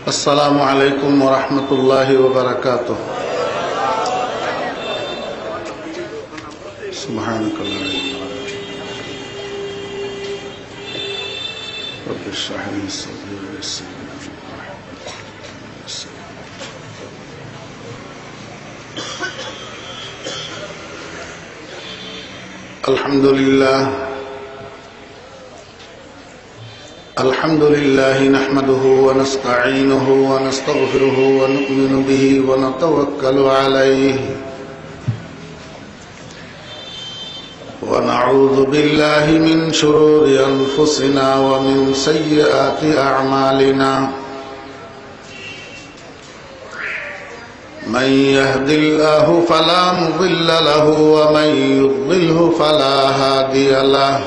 السلام عليكم ورحمة الله وبركاته. سبحانك لا علم لنا رب اشرح لي صدري ويسر لي أمري. الحمد لله نحمده ونستعينه ونستغفره ونؤمن به ونتوكل عليه ونعوذ بالله من شرور أنفسنا ومن سيئات أعمالنا. من يهد الله فلا مضل له ومن يضلله فلا هادي له.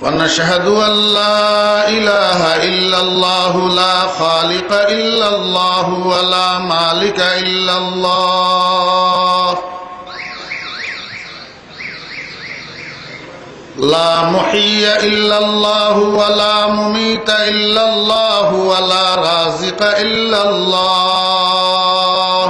ونشهد أن لا إله إلا الله لا خالق إلا الله ولا مالك إلا الله لا محيي إلا الله ولا مميت إلا الله ولا رازق إلا الله.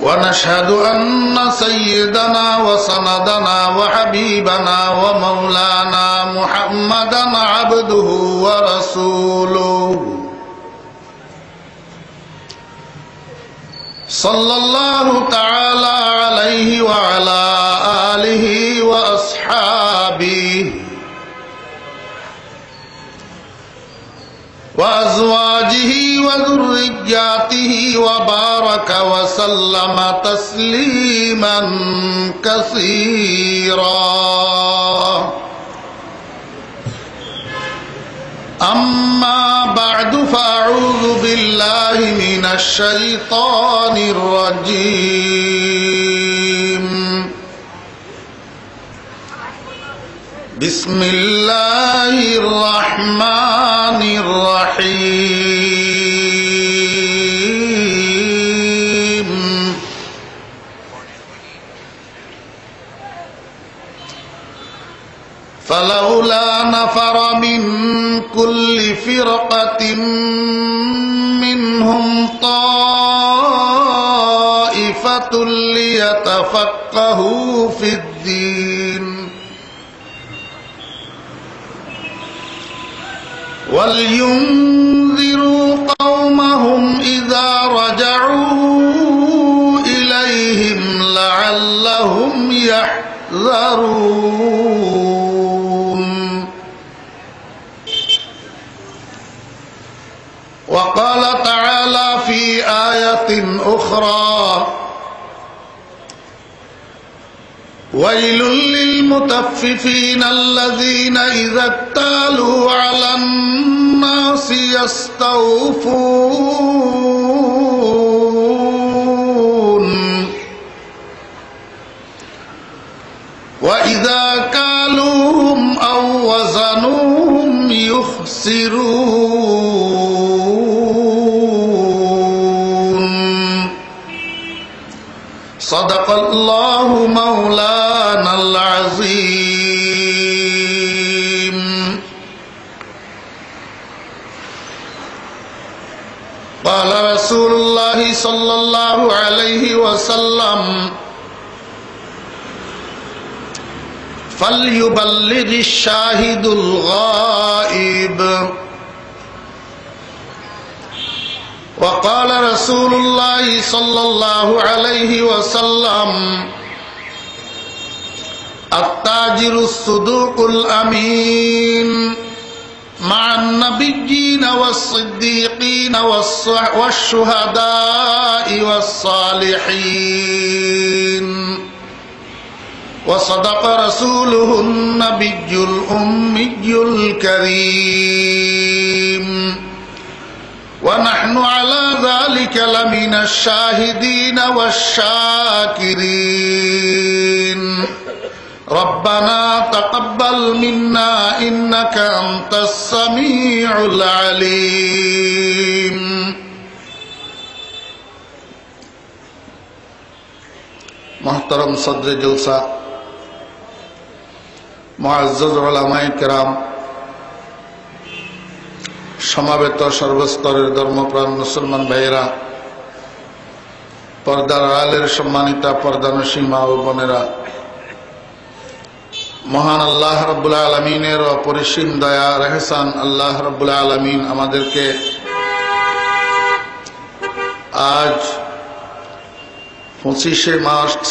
ونشهد أن سيدنا وسندنا وحبيبنا ومولانا محمدا عبده ورسوله صلى الله تعالى عليه وعلى آله وأصحابه وأزواجه وذرياته وبارك وسلم تسليما كثيرا. أما بعد فأعوذ بالله من الشيطان الرجيم. بسم الله الرحمن الرحيم. فلولا نفر من كل فرقة منهم طائفة ليتفقهوا في الدين ولينذروا قومهم إذا رجعوا إليهم لعلهم يحذرون. وقال تعالى في آية أخرى: ويل للمطففين الذين إذا اكتالوا على الناس يستوفون وإذا كالوهم أو وزنوهم يخسرون. صدق الله مولانا العظيم. قال رسول الله صلى الله عليه وسلم: فليبلغ الشاهد الغائب. وقال رسول الله صلى الله عليه وسلم: التاجر الصدوق الأمين مع النبيين والصديقين والشهداء والصالحين وصدق رسوله النبي الأمي الكريم ونحن على ذلك لمن الشاهدين والشاكرين. ربنا تقبل منا إنك أنت السميع العليم. محترم صدر جلسة মুআজ্জাজ উলামায়ে কেরাম, সমাবেত সর্বস্তরের ধর্মপ্রাণ মুসলমান ভাইয়েরা, পর্দার আড়ালের সম্মানিতা পর্দানশী মা ও বোনেরা, মহান আল্লাহ রাব্বুল আলামিনের অপরিসীম দয়া আর ইহসান আল্লাহ রাব্বুল আলামিন আমাদেরকে আজ 25শে মার্চ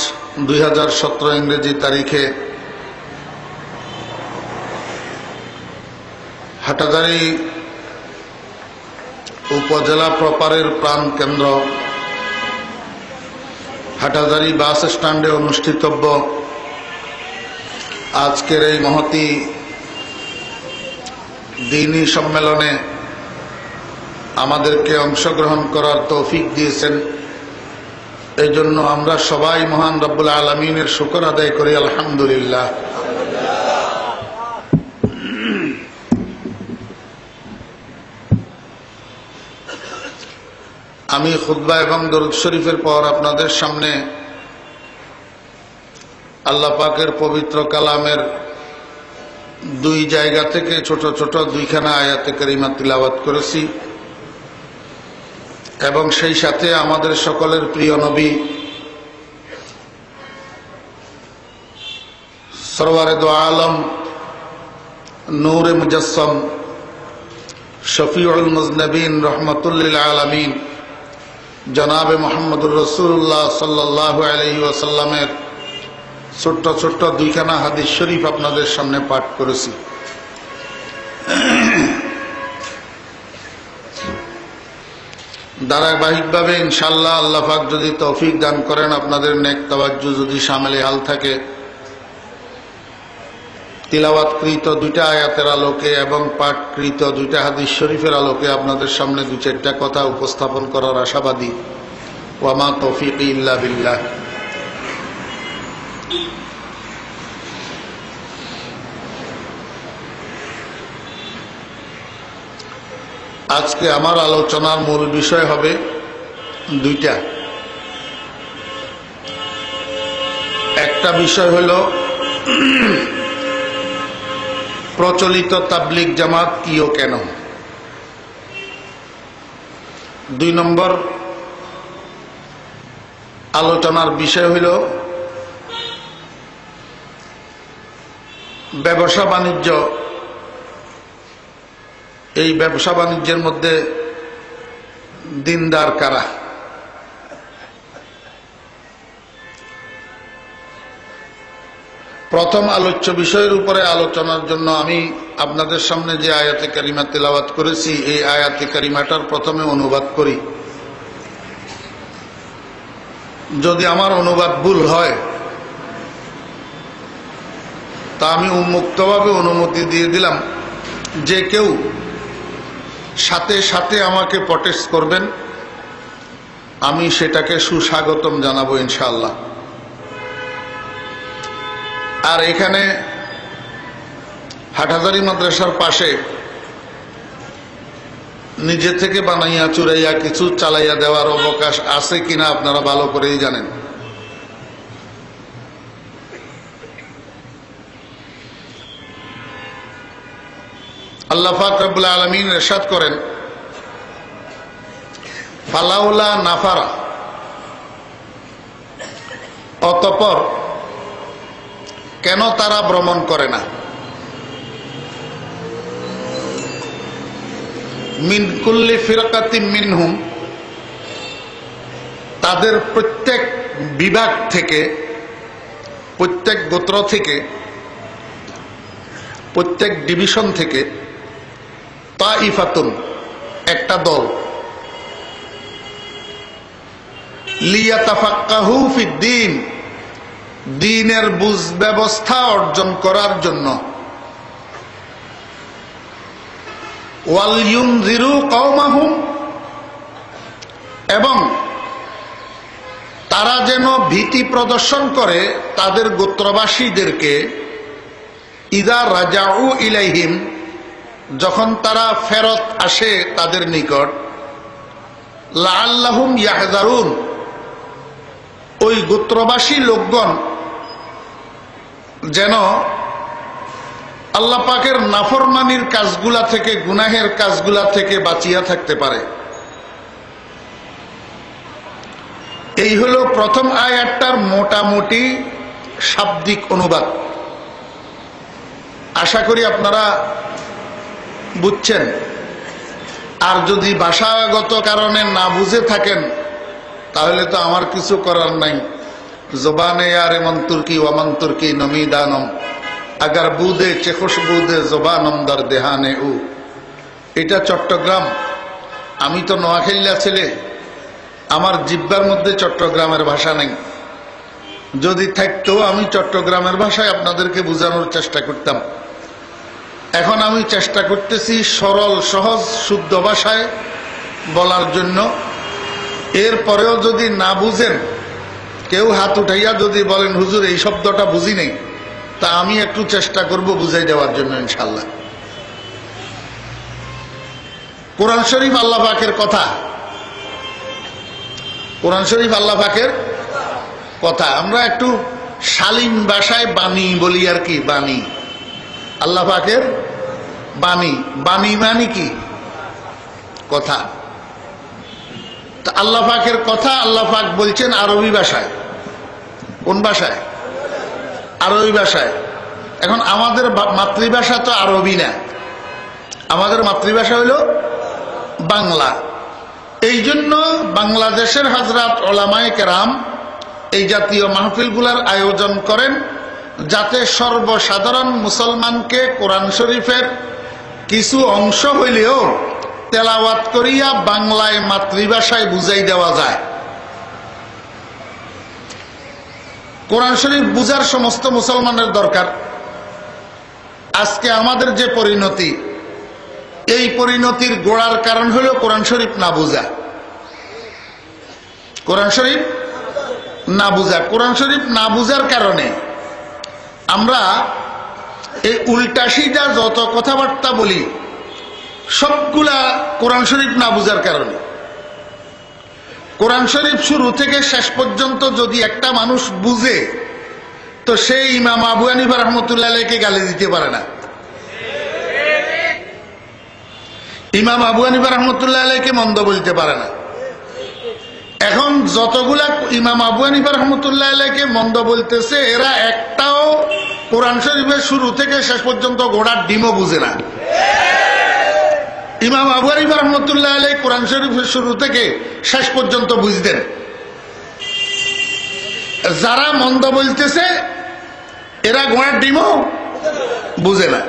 2017 ইংরেজি তারিখে হাটাজারি উপজেলা প্রপারের প্রাণ কেন্দ্র হাটাজারি বাস স্ট্যান্ডে অনুষ্ঠিতব্য আজকের এই মহতি দ্বীনী সম্মেলনে আমাদেরকে অংশগ্রহণ করার তৌফিক দিয়েছেন। এই জন্য আমরা সবাই মহান রব্বুল আলামিনের শুকর আদায় করি, আলহামদুলিল্লাহ। আমি খুতবা এবং দরুদ শরীফের পর আপনাদের সামনে আল্লাহ পাকের পবিত্র কালামের দুই জায়গা থেকে ছোট ছোট দুইখানা আয়াতে কারিমা তিলাওয়াত করেছি এবং সেই সাথে আমাদের সকলের প্রিয় নবী সরওয়ারে দো আলম নূরে মুজাসসাম শফিউল মুজনবিন রহমতুল্লিল আলামিন জনাবে মুহাম্মদুর রাসূলুল্লাহ সাল্লাল্লাহু আলাইহি ওয়াসাল্লামের ছোট্ট ছোট্ট দুইখানা হাদিস শরীফ আপনাদের সামনে পাঠ করেছি। ধারাবাহিকভাবে ইনশাআল্লাহ আল্লাহ পাক যদি তৌফিক দান করেন, আপনাদের নেক তাওয়াজ্জু যদি শামিলে হাল থাকে, তিলাওয়াতকৃত দুইটা আয়াতের আলোকে এবং পাঠকৃত দুইটা হাদিস শরীফের আলোকে আপনাদের সামনে দু চারটা কথা উপস্থাপন করার আশাবাদী। ওয়া মা তৌফিকি ইল্লা বিল্লাহ। আজকে আমার আলোচনার মূল বিষয় হবে দুইটা। একটা বিষয় হল প্রচলিত তাবলীগ জামাত কি ও কেন। 2 নম্বর আলোচনার বিষয় হল ব্যবসা বাণিজ্য। এই ব্যবসা বাণিজ্যের মধ্যে দিনদার কারা। প্রথম আলোচ্য বিষয়ের উপরে আলোচনার জন্য আমি আপনাদের সামনে যে আয়াতে কারিমা তিলাওয়াত করেছি, এই আয়াতে কারিমাটার প্রথমে অনুবাদ করি। যদি আমার অনুবাদ ভুল হয় তা আমি উন্মুক্তভাবে অনুমতি দিয়ে দিলাম, যে কেউ সাথে সাথে আমাকে প্রটেস্ট করবেন, আমি সেটাকে সুস্বাগতম জানাবো ইনশাআল্লাহ। আর এখানে হাটহাজারী মাদ্রাসার পাশে নিজে থেকে বানাইয়া চুরাইয়া কিছু চালাইয়া দেওয়ার অবকাশ আছে কিনা আপনারা ভালো করেই জানেন। আল্লাহ পাক রব্বুল আলামিন ইরশাদ করেন, ফালাউলা নাফারা, অতঃপর কেন তারা ভ্রমণ করে না, মিন কুল্লি ফিরকাতিম মিনহুম, তাদের প্রত্যেক বিভাগ থেকে, প্রত্যেক গোত্র থেকে, প্রত্যেক ডিভিশন থেকে, তাইফাতুন, একটা দল, লিয়াতাফাক্কাহু ফিদ্দীন, দ্বীনের বুঝ ব্যবস্থা অর্জন করার জন্য, ওয়াল ইউনযিরু কওমাহুম, এবং তারা যেন ভীতি প্রদর্শন করে তাদের গোত্রবাসীদেরকে, ইযা রাজাউ ইলাইহিম, যখন তারা ফেরত আসে তাদের নিকট, লাআল্লাহুম ইয়াহযারুন, ওই গোত্রবাসী লোকগণ যেন আল্লাহ পাকের নাফরমানির কাজগুলা থেকে, গুনাহের কাজগুলা থেকে বাঁচিয়া থাকতে পারে। এই হলো প্রথম আয়াতটার মোটামুটি শাব্দিক অনুবাদ। আশা করি আপনারা বুঝছেন। আর যদি ভাষাগত কারণে না বুঝে থাকেন তাহলে তো আমার কিছু করার নাই। জবানে আরে মন তুর্কি ওয়ামান তুর্কি নমিদানম আগার বুদে চেখোশ বুদে জবানম দার দেহানে উ। এটা চট্টগ্রাম, আমি তো নোয়াখাইলা ছেলে, আমার জিব্বার মধ্যে চট্টগ্রামের ভাষা নেই। যদি থাকতো আমি চট্টগ্রামের ভাষায় আপনাদেরকে বোঝানোর চেষ্টা করতাম। এখন আমি চেষ্টা করতেছি সরল সহজ শুদ্ধ ভাষায় বলার জন্য। এরপরেও যদি না বুঝেন, কেউ হাত উঠাইয়া যদি বলেন হুজুর এই শব্দটা বুঝি নেই, তা আমি একটু চেষ্টা করব বুঝাই দেওয়ার জন্য ইনশাল্লাহ। কোরআন শরীফ আল্লাহ পাকের কথা, কোরআন শরীফ আল্লাহ পাকের কথা। আমরা একটু শালীন ভাষায় বাণী বলি আর কি, বাণী। আল্লাহ পাকের বাণী, বাণী মানে কি? কথা। তা আল্লাহ পাকের কথা আল্লাহ পাক বলছেন আরবি ভাষায়। কোন ভাষায়? আরবি ভাষায়। এখন আমাদের মাতৃভাষা তো আরবি না, আমাদের মাতৃভাষা হইল বাংলা। এই জন্য বাংলাদেশের হযরত উলামায়ে কেরাম এই জাতীয় মাহফিলগুলার আয়োজন করেন, যাতে সর্বসাধারণ মুসলমানকে কোরআন শরীফের কিছু অংশ হইলেও তেলাওয়াত করিয়া বাংলায় মাতৃভাষায় বুঝাই দেওয়া যায়। কোরআন শরীফ বুঝার সমস্ত মুসলমানের দরকার। আজকে আমাদের যে পরিণতি, এই পরিণতির গোড়ার কারণ হলো কোরআন শরীফ না বুঝা। কোরআন শরীফ না বুঝা, কোরআন শরীফ না বুঝার কারণে আমরা এই উল্টা সিধা যত কথাবার্তা বলি সবগুলা কোরআন শরীফ না বুঝার কারণে। কোরআন শরীফ শুরু থেকে শেষ পর্যন্ত যদি একটা মানুষ বুঝে, তো সেই ইমাম আবু হানিফা রাহমাতুল্লাহ আলাইহিকে গালি দিতে পারে না। ইমাম আবু হানিফা রাহমাতুল্লাহ আলাইহিকে মন্দ বলতে পারে না। এখন যতগুলা ইমাম আবু হানিফা রাহমাতুল্লাহ আলাইহিকে মন্দ বলতেছে, এরা একটাও কোরআন শরীফের শুরু থেকে শেষ পর্যন্ত গোড়ার ডিমও বুঝে না। ইমাম আবু হানিফা রাহমাতুল্লাহ আলাইহি কোরআন শরীফের শুরু থেকে শেষ পর্যন্ত বুঝতেন। যারা মন্দ বলতেছে এরা গোড়ার ডিমও বুঝে না।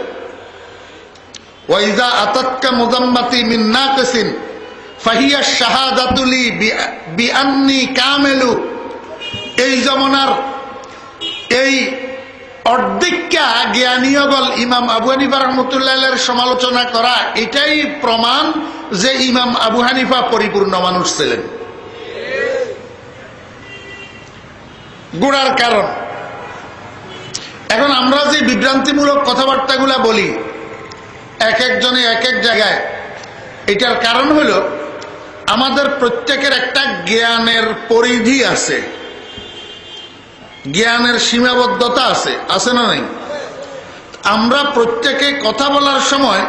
ওয়াইজা আতাতকা মুযাম্মাতি মিন নাকিসিন ফাহিয়া শাহাদাতু লি বিআন্নী কামিলু। এই জমানার এই অর্ধেকা জ্ঞানীয়গল ইমাম আবু হানিফা রাহমাতুল্লাহ আলাইহির সমালোচনা করা, এটাই প্রমাণ যে ইমাম আবু হানিফা পরিপূর্ণ মানুষ ছিলেন। গোড়ার কারণ। এখন আমরা যে বিভ্রান্তিমূলক কথাবার্তাগুলা বলি এক একজনে এক এক জায়গায়, এটার কারণ হলো আমাদের প্রত্যেকের একটা জ্ঞানের পরিধি আছে, জ্ঞানের সীমাবদ্ধতা আছে, আছে না নাই? আমরা প্রত্যেকে কথা বলার সময়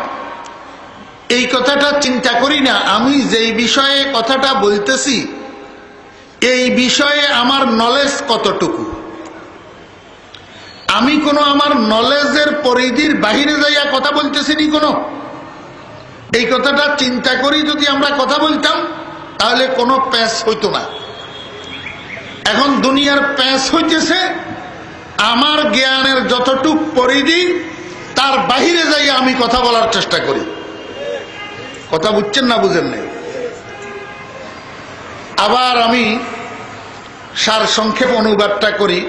এই কথাটা চিন্তা করি না, আমি যেই বিষয়ে কথাটা বলতেছি এই বিষয়ে আমার নলেজ কতটুকু। আমি কোনো আমার নলেজের পরিধির বাহিরে যাইয়া কথা বলতেছি নি কোনো? এই কথাটা চিন্তা করি যদি আমরা কথা বলতাম তাহলে কোনো প্যাঁচ হইতো না। এখন দুনিয়ার প্যাঁচ হইতেছে আমার জ্ঞানের যতটুক পরিধি তার বাহিরে যাইয়া আমি কথা বলার চেষ্টা করি। কথা বুঝছেন না বুঝেন নাই? আবার আমি সার সংক্ষেপ অনুবাদটা করি।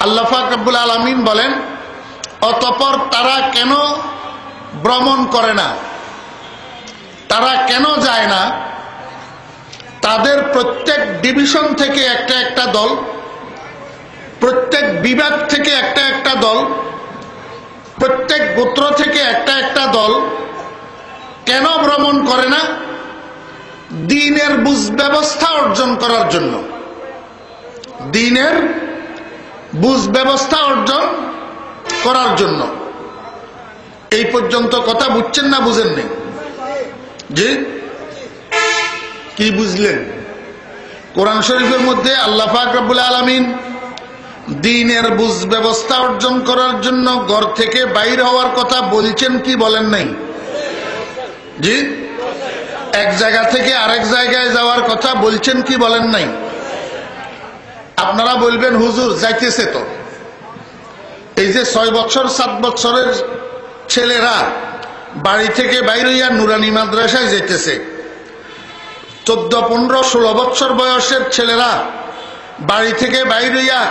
আল্লাহ পাক রব্বুল আলামিন বলেন, অতঃপর তারা কেন ভ্রমণ করে না, তারা কেন যায় না? তাদের প্রত্যেক ডিভিশন থেকে একটা একটা দল, প্রত্যেক বিভাগ থেকে একটা একটা দল, প্রত্যেক গোত্র থেকে একটা একটা দল কেন ভ্রমণ করে না? দ্বীনের বুঝ ব্যবস্থা অর্জন করার জন্য। দ্বীনের বুঝ ব্যবস্থা অর্জন করার জন্য। এই পর্যন্ত কথা বুঝছেন না বুঝেননি? জি, কি বুঝলেন? কোরআন শরীফের মধ্যে আল্লাহ পাক রব্বুল আলামিন দ্বীনের বুঝ ব্যবস্থা অর্জন করার জন্য ঘর থেকে বাইর হওয়ার কথা বলছেন কি বলেন নাই? জি, এক জায়গা থেকে আরেক জায়গায় যাওয়ার কথা বলছেন কি বলেন নাই? আপনারা বলবেন হুজুর যাইতেছে তো, এই যে 6 বছর 7 বছরের ছেলেরা বাড়ি থেকে বাইর হইয়া নুরানি মাদ্রাসায় যেতেছে, 14, 15, 16 বছর বয়সের ছেলেরা বাড়ি থেকে বাইর হইয়া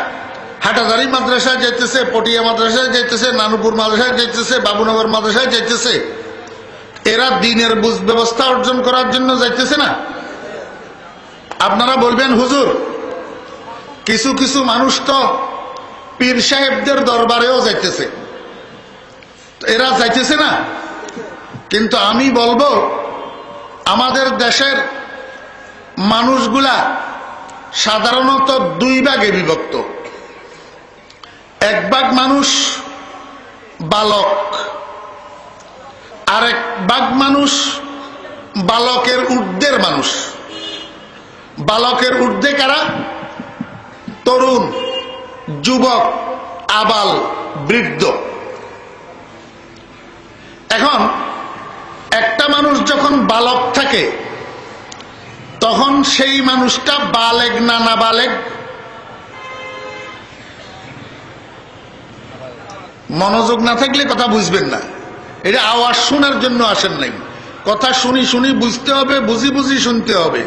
হাটাদারি মাদ্রাসায় যেতেছে, পটিয়া মাদ্রাসায় যেতেছে, নানুপুর মাদ্রাসায় যেতেছে, বাবুনগর মাদ্রাসায় যেতেছে। এরা দ্বীনের বুঝ ব্যবস্থা অর্জন করার জন্য যাইতেছে না? আপনারা বলবেন হুজুর কিছু কিছু মানুষ তো পীর সাহেবদের দরবারেও যাইতেছে, এরা যাইতেছে না? কিন্তু আমি বলবো আমাদের দেশের মানুষগুলা সাধারণত 2 ভাগে বিভক্ত। এক ভাগ মানুষ বালক, আর এক ভাগ মানুষ বালকের ঊর্ধ্বের মানুষ। বালকের ঊর্ধ্বে কারা? তরুণ, যুবক, আবাল, বৃদ্ধ। এখন একটা মানুষ যখন বালক থাকে তখন সেই মানুষটা বালেগ না নাবালেগ? মনোযোগ না থাকলে কথা বুঝবেন না। এটা আওয়াজ শোনার জন্য আসেন নাই, কথা শুনি শুনি বুঝতে হবে, বুঝি বুঝি শুনতে হবে।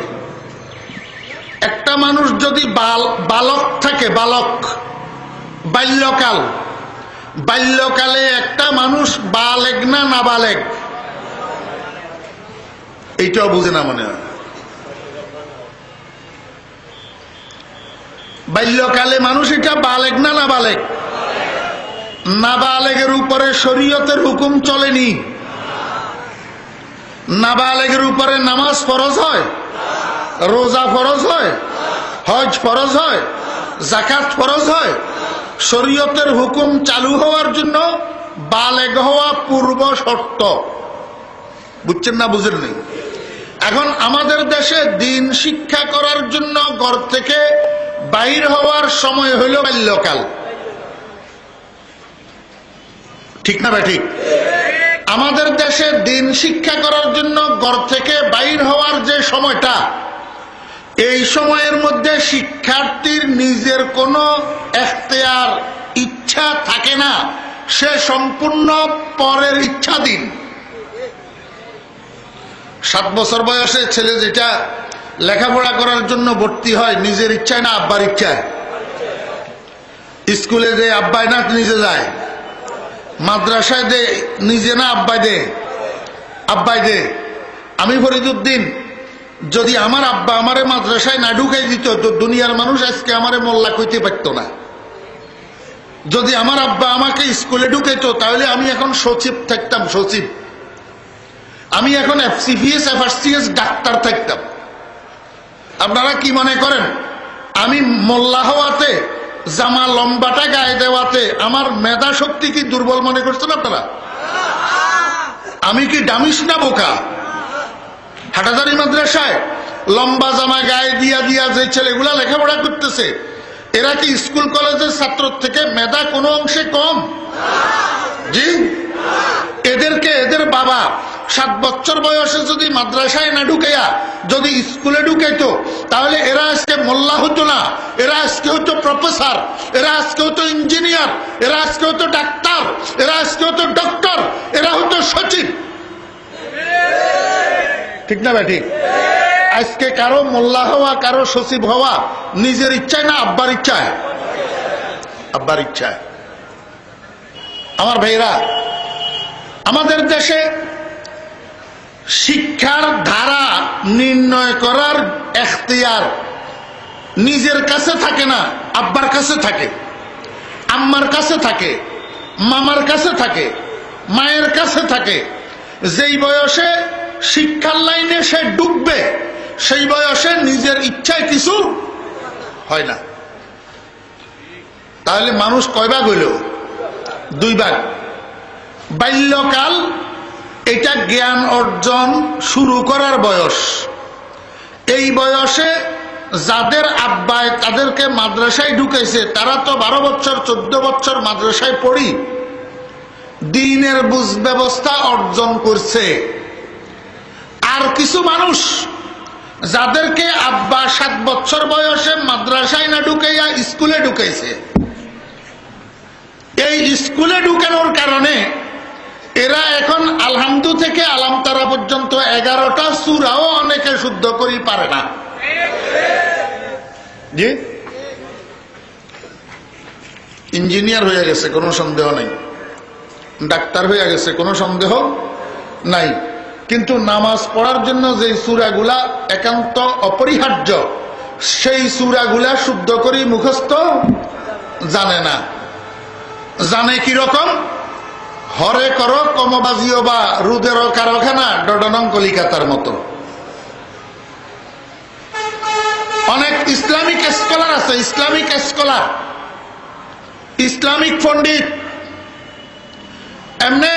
একটা মানুষ যদি বালক থাকে, বালক, বাল্যকাল, বাল্যকালে একটা মানুষ বালেগ না নাবালেগ? এইটাও বুঝে না মনে হয়। বাল্যকালে মানুষ এটা বালেগ না নাবালেগ? নাবালেগের উপরে শরীয়তের হুকুম চলেনি। নাবালেগের উপরে নামাজ ফরজ হয়, রোজা ফরজ হয়, হজ ফরজ হয়, যাকাত ফরজ হয়। শরীয়তের হুকুম চালু হওয়ার জন্য বালেগ হওয়া পূর্ব শর্ত। বুঝছেন না বুঝেন নেই? এখন আমাদের দেশে দ্বীন শিক্ষা করার জন্য ঘর থেকে বাইর হওয়ার সময় হইল বাল্যকাল। ঠিক না ঠিক? আমাদের দেশে দ্বীন শিক্ষা করার জন্য ঘর থেকে বাইর হওয়ার যে সময়টা, এই সময়ের মধ্যে শিক্ষার্থীর নিজের কোনো এখতিয়ার, ইচ্ছা থাকে না, সে সম্পূর্ণ পরের ইচ্ছাধীন। 7 বছর বয়সে ছেলে যেটা লেখাপড়া করার জন্য ভর্তি হয় নিজের ইচ্ছায় না আব্বার ইচ্ছায়? স্কুলে যে আব্বাই না নিজে যায়, মাদ্রাসায় দে নিজে না আব্বাই দে? আব্বাই দে। আমি ফরিদুদ্দিন যদি আমার আব্বা আমারে মাদ্রাসায় না ঢুকাই দিত তো দুনিয়ার মানুষ আজকে আমারে মোল্লা কইতে পারত না। যদি আমার আব্বা আমাকে স্কুলে ঢুকাইতো তাহলে আমি এখন সচিব থাকতাম, সচিব। আমি এখন FCPS FRCS ডাক্তার থাকতাম। আপনারা কি মনে করেন আমি মোল্লা হওয়াতে, জামা লম্বাটা গায়ে দেওয়াতে আমার মেধা শক্তি কি দুর্বল মনে করছেন আপনারা? আমি কি ডামিস না বোকা? হাটাদারি মাদ্রাসায় লম্বা জামা গায়ে দিয়া দিয়া যে ছেলেগুলা লেখাপড়া করতেছে, এরা কি স্কুল কলেজের ছাত্র থেকে মেধা কোনো অংশে কম? জি, এদেরকে এদের বাবা 7 বছর বয়সে যদি মাদ্রাসায় না ঢুকাইয়া যদি স্কুলে ঢুকাইতো তাহলে এরা আজকে মোল্লা হতো না, এরা আজকে হতো প্রফেসর, এরা আজকে হতো ইঞ্জিনিয়ার, এরা আজকে হতো ডাক্তার, এরা আজকে হতো ডক্টর, এরা হতো সচিব। ঠিক না ঠিক? আজকে কারো মোল্লা হওয়া, কারো সচিব হওয়া নিজের ইচ্ছায় না আব্বার ইচ্ছায়? আব্বার ইচ্ছায়। আমার ভাইরা, আমাদের দেশে শিক্ষার ধারা নির্ণয় করার এখতিয়ার নিজের কাছে থাকে না, আব্বার কাছে থাকে, আম্মার কাছে থাকে, মামার কাছে থাকে, মায়ের কাছে থাকে। যেই বয়সে শিক্ষার লাইনে সে ডুববে সেই বয়সে নিজের ইচ্ছায় কিছু হয় না। তাহলে মানুষ কয় ভাগ হইল? 2 ভাগ। বাল্যকাল এটা জ্ঞান অর্জন শুরু করার বয়স। এই বয়সে যাদের আব্বায় তাদেরকে মাদ্রাসায় ঢুকেছে তারা তো 12 বছর 14 বছর মাদ্রাসায় পড়ি দ্বীনের বুঝ ব্যবস্থা অর্জন করছে। আর কিছু মানুষ যাদেরকে আব্বা 7 বছর বয়সে মাদ্রাসায় না ঢুকাইয়া স্কুলে ঢুকাইছে, এই স্কুলে ঢুকানোর কারণে এরা এখন আলহামদু থেকে আলামতারা পর্যন্ত 11টা সূরাও অনেকে শুদ্ধ করি পারে না। জি, ইঞ্জিনিয়ার হয়ে গেছে কোনো সন্দেহ নাই, ডাক্তার হয়ে গেছে কোনো সন্দেহ নাই, কিন্তু নামাজ পড়ার জন্য যে সূরাগুলা একান্ত অপরিহার্য সেই সূরাগুলা শুদ্ধ করে মুখস্থ জানে না। জানে কি রকম? হরে কর কমবাজিও বা রুদের কারখানা ডডনং কলিকাতার মতো। অনেক ইসলামিক স্কলার আছে, ইসলামিক স্কলার, ইসলামিক পণ্ডিত, এমনি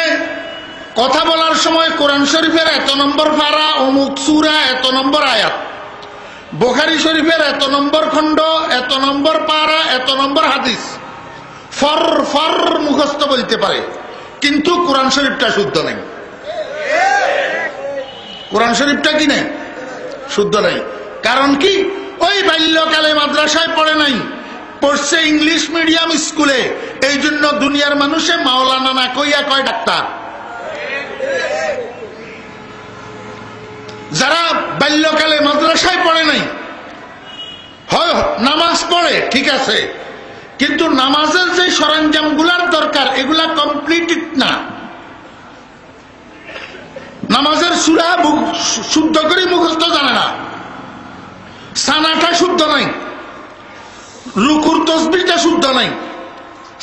কথা বলার সময় কোরআন শরীফের এত নম্বর পারা, অমুক সূরা, এত নম্বর আয়াত, বুখারী শরীফের এত নম্বর খণ্ড, এত নম্বর পারা, এত নম্বর হাদিস ফর ফর মুখস্থ বলতে পারে, কিন্তু কোরআন শরীফটা শুদ্ধ নেই। কোরআন শরীফটা কি নেই? শুদ্ধ নেই। কারণ কি? ওই বাল্যকালে মাদ্রাসায় পড়ে নাই, পড়ছে ইংলিশ মিডিয়াম স্কুলে। এই জন্য দুনিয়ার মানুষে মাওলানা না কইয়া কয় ডাক্তার। যারা বাল্যকালে মাদ্রাসায় পড়ে নাই, হয় নামাজ পড়ে ঠিক আছে, কিন্তু নামাজের যে সরঞ্জামগুলার দরকার এগুলা কমপ্লিটেড না। নামাজের সূরা শুদ্ধ করে মুখস্থ জানে না, সানাটা শুদ্ধ নাই, রুকুর তসবিহটা শুদ্ধ নাই,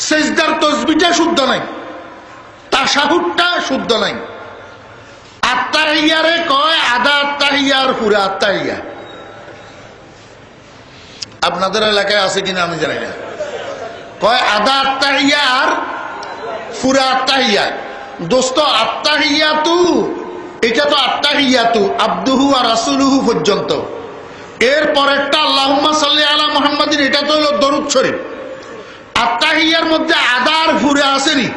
সেজদার তসবিহটা শুদ্ধ নাই, তাশাহুদটা শুদ্ধ নাই। আত্তাহিয়ারে কয় আধা আত্তাহিয়া আর পুরা আত্তাহিয়া। আপনাদের এলাকায় আছে কিনা আমি জানি না। কয় আধা আত্তাহিয়া আর পুরা আত্তাহিয়া। দোস্ত আত্তাহিয়াতু এটা তো আত্তাহিয়াতু আবদুহু আর রাসূলুহু পর্যন্ত, এর পরেরটা আল্লাহুম্মা সাল্লি আলা মুহাম্মাদিন এটা তো হলো দরুদ শরীফ। আত্তাহিয়ার মধ্যে আধা আর পুরা আসেনি।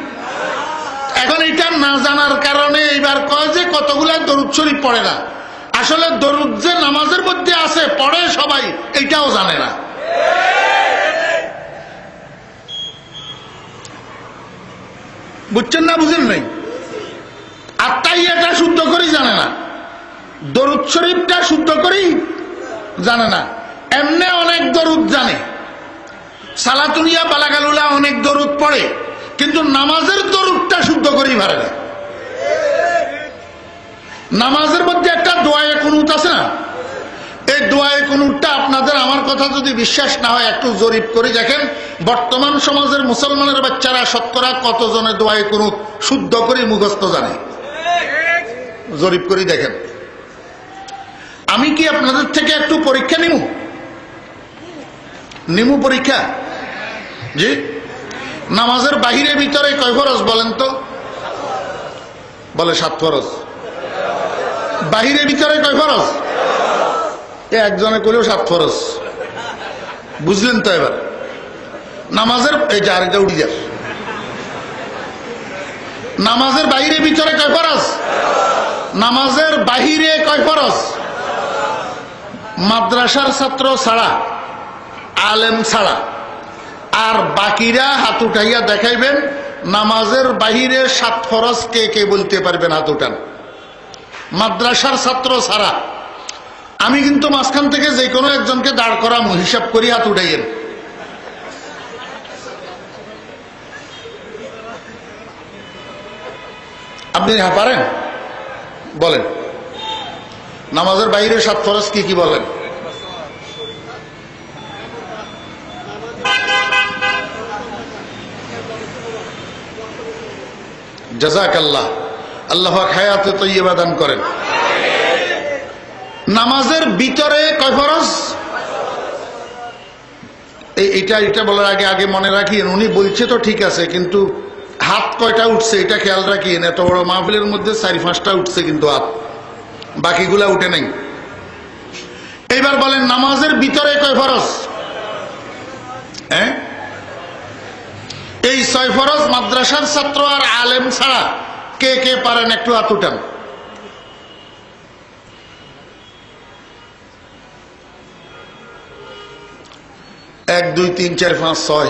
এখন এটা না জানার কারণে এবার কয় যে কতগুলা দরুদ শরীফ পড়ে না। আসলে দরুদ যে নামাজের মধ্যে আছে পড়ে সবাই, এটাও জানে না। বুঝছেন না বুঝেন নাই? আত্তাহিয়াটা শুদ্ধ করেই জানে না, দরুদ শরীফটা শুদ্ধ করেই জানে না। এমনি অনেক দরুদ জানে, সালাতুনিয়া বালাগালুলা অনেক দরুদ পড়ে, কিন্তু নামাজের দরুদটা শুদ্ধ করেই পারে না। নামাজের মধ্যে একটা দোয়ায়ে কুনুত আছে না, এই দোয়ায়ে কুনুতটা আপনাদের আমার কথা যদি বিশ্বাস না হয় একটু জরিপ করে দেখেন, বর্তমান সমাজের মুসলমানের বাচ্চারা শতকরা কতজনে দোয়ায়ে কুনুত শুদ্ধ করে মুখস্থ জানে? জরিপ করে দেখেন। আমি কি আপনাদের থেকে একটু পরীক্ষা নিমু পরীক্ষা? জি। নামাজের বাহিরে ভিতরে কয় ফরজ বলেন তো? বলে 7 ফরজ। বাহিরে ভিতরে কয় ফরজ? একজনে কইলেও 7 ফরজ। বুঝলেন তো? এবার নামাজের এই যে আরেকটা উড়ি যায়, নামাজের বাহিরে ভিতরে কয় ফরজ? নামাজের বাহিরে কয় ফরজ? মাদ্রাসার ছাত্র ছাড়া, আলেম ছাড়া আর বাকিরা হাত উঠাইয়া দেখাইবেন নামাজের বাহিরে 7 ফরজ কে কে বলতে পারবেন? হাত উঠান। মাদ্রাসার ছাত্র ছাড়া। আমি কিন্তু মাঝখান থেকে যে কোনো একজনকে দাঁড় করাম, হিসাব করি, হাত উঠাইয়েন। আপনি পারেন? বলেন নামাজের বাইরে 7 ফরজ কি কি বলেন? জাযাকাল্লাহ, আল্লাহ হায়াতে তয়্যিবা দান করেন। নামাজের ভিতরে কয় ফরজ? এটা বলার আগে মনে রাখিয়েন, উনি বলছে তো ঠিক আছে, কিন্তু হাত কয়টা উঠছে এটা খেয়াল রাখিয়েন। এত বড় মাহফিলের মধ্যে 4-5টা উঠছে কিন্তু হাত, বাকিগুলা উঠে নাই। এইবার বলেন নামাজের ভিতরে কয় ফরজ? হ্যাঁ, এই 6 ফরজ মাদ্রাসার ছাত্র আর আলেম ছাড়া কে কে পারেন একটু হাত উঠান। 1 2 3 4 5 6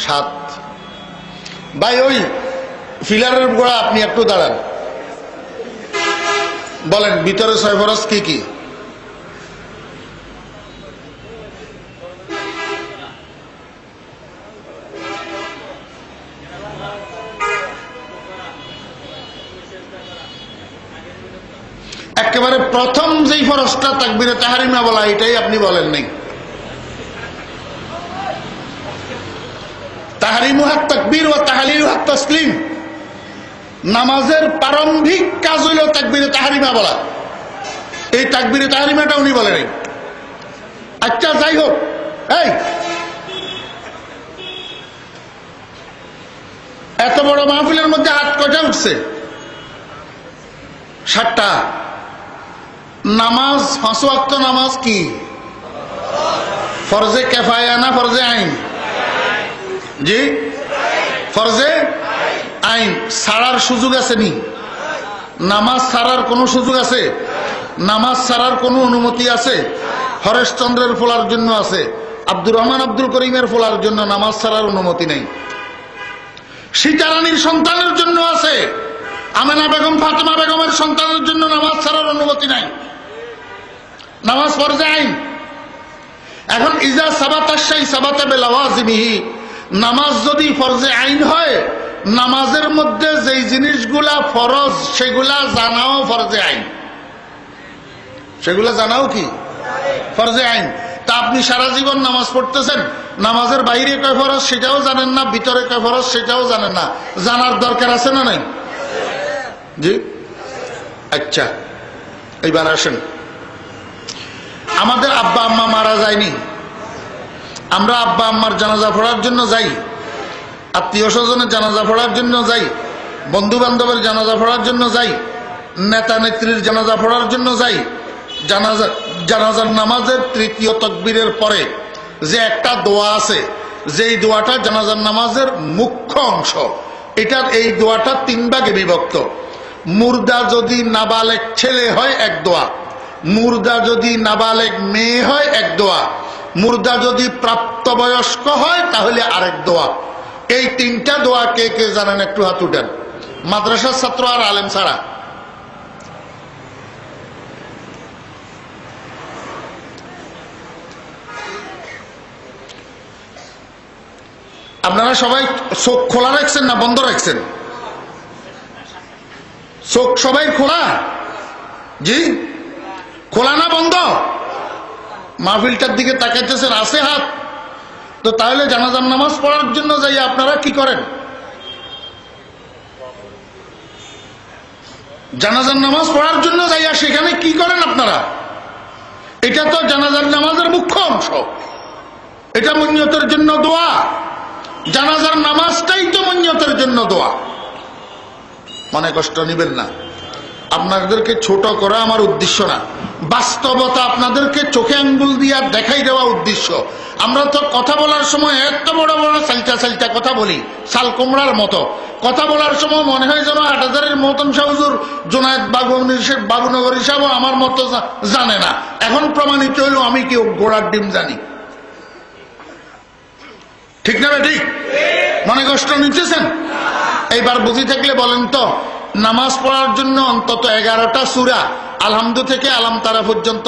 7। ভাই ওই ফিলারের গোড়া আপনি একটু দাঁড়ান, বলেন ভিতরে 6 ফরজ কি কি? একেবারে প্রথম যেই ফরজটা তাকবীরে তাহরিমা বলা, এটাই আপনি বলেন নাই। তাহরিমুহাত তাকবীর ওয়া তাহলিলুহাত তাসলিম, নামাজের প্রারম্ভিক কাজ হইল তাকবীরে তাহরিমা বলা। এই তাকবীরে তাহরিমাটা উনি বলেন নাই। আচ্ছা যাই হোক, এই এত বড় মাহফিলের মধ্যে হাত কয়টা উঠছে? 7টা। নামাজ 5 ওয়াক্ত নামাজ কি ফরজে কিফায়া না ফরজে আইন? জি, ফরজে আইন। ছাড়ার সুযোগ আছে নি? নামাজ ছাড়ার কোনো সুযোগ আছে? নামাজ ছাড়ার কোনো অনুমতি আছে? হরেশচন্দ্রের ফোলার জন্য আছে, আব্দুর রহমান আব্দুল করিমের ফোলার জন্য নামাজ ছাড়ার অনুমতি নেই। সীতারানীর সন্তানের জন্য আছে, আমেনা বেগম ফাতেমা বেগমের সন্তানের জন্য নামাজ ছাড়ার অনুমতি নাই। নামাজ ফরজে আইন। এখন ইজা সাবাতা শাই সাবাতা বিলাওয়াজিমিহি, নামাজ যদি ফরজে আইন হয়, নামাজের মধ্যে যেই জিনিসগুলা ফরজ সেগুলা জানাও ফরজে আইন। সেগুলা জানাও কি ফরজে আইন। তা আপনি সারা জীবন নামাজ পড়তেছেন, নামাজের বাইরে কয় ফরজ সেটাও জানেন না, ভিতরে কয় ফরজ সেটাও জানেন না। জানার দরকার আছে না নাই? জি। আচ্ছা, এইবার আসেন, আমাদের আব্বা আম্মা মারা যায়নি, আমরা আব্বা আম্মার জানাজা পড়ার জন্য যাই, আত্মীয় স্বজনের জানাজা পড়ার জন্য যাই, বন্ধু বান্ধবের জানাজা পড়ার জন্য যাই, নেতা নেত্রীর জানাজা পড়ার জন্য যাই। জানাজার নামাজের 3য় তাকবীরের পরে যে একটা দোয়া আছে, যেই দোয়াটা জানাজার নামাজের মুখ্য অংশ, এটার এই দোয়াটা 3 ভাগে বিভক্ত। মুর্দা যদি নাবালেগ ছেলে হয় 1 দোয়া, মুর্দা যদি নাবালেগ মেয়ে হয় 1 দোয়া, মুর্দা যদি প্রাপ্তবয়স্ক হয় তাহলে আরেক দোয়া। এই 3টা দোয়া কে কে জানেন একটু হাত উঠান, মাদ্রাসার ছাত্র আর আলেম ছাড়া। আপনারা সবাই চোখ খোলা রাখছেন না বন্ধ রাখছেন? চোখ সবাই খোলা? জি, খোলা না বন্ধ? মাহফিলটার দিকে তাকাইতেছেন, আছে হাত? তো তাহলে জানাজার নামাজ পড়ার জন্য যাই আপনারা কি করেন? জানাজার নামাজ পড়ার জন্য যাইয়া সেখানে কি করেন আপনারা? এটা তো জানাজার নামাজের মুখ্য অংশ, এটা মনিয়তের জন্য দোয়া। জানাজার নামাজটাই তো মনিয়তের জন্য দোয়া। মনে কষ্ট নিবেন না, আপনাদেরকে ছোট করা আমার উদ্দেশ্য না, বাস্তবতা আপনাদেরকে চোখে আঙ্গুল দিয়া দেখাই দেওয়া উদ্দেশ্য। আমরা তো কথা বলার সময় এত বড় বড় সালটা সালটা কথা বলি, শাল কুমড়ার মতো কথা বলার সময় মনে হয় যেন 8,000-এর মতন সাহুজুর জোনায়েদ বাবুনগর হিসাবও আমার মতো জানে না। এখন প্রমাণিত হইল আমি কি গোড়ার ডিম জানি। ঠিক না ঠিক? মনে কষ্ট নিতেছেন? এইবার বুঝি থাকলে বলেন তো, নামাজ পড়ার জন্য অন্তত 11টা সূরা আলহামদু থেকে আলাম তারা পর্যন্ত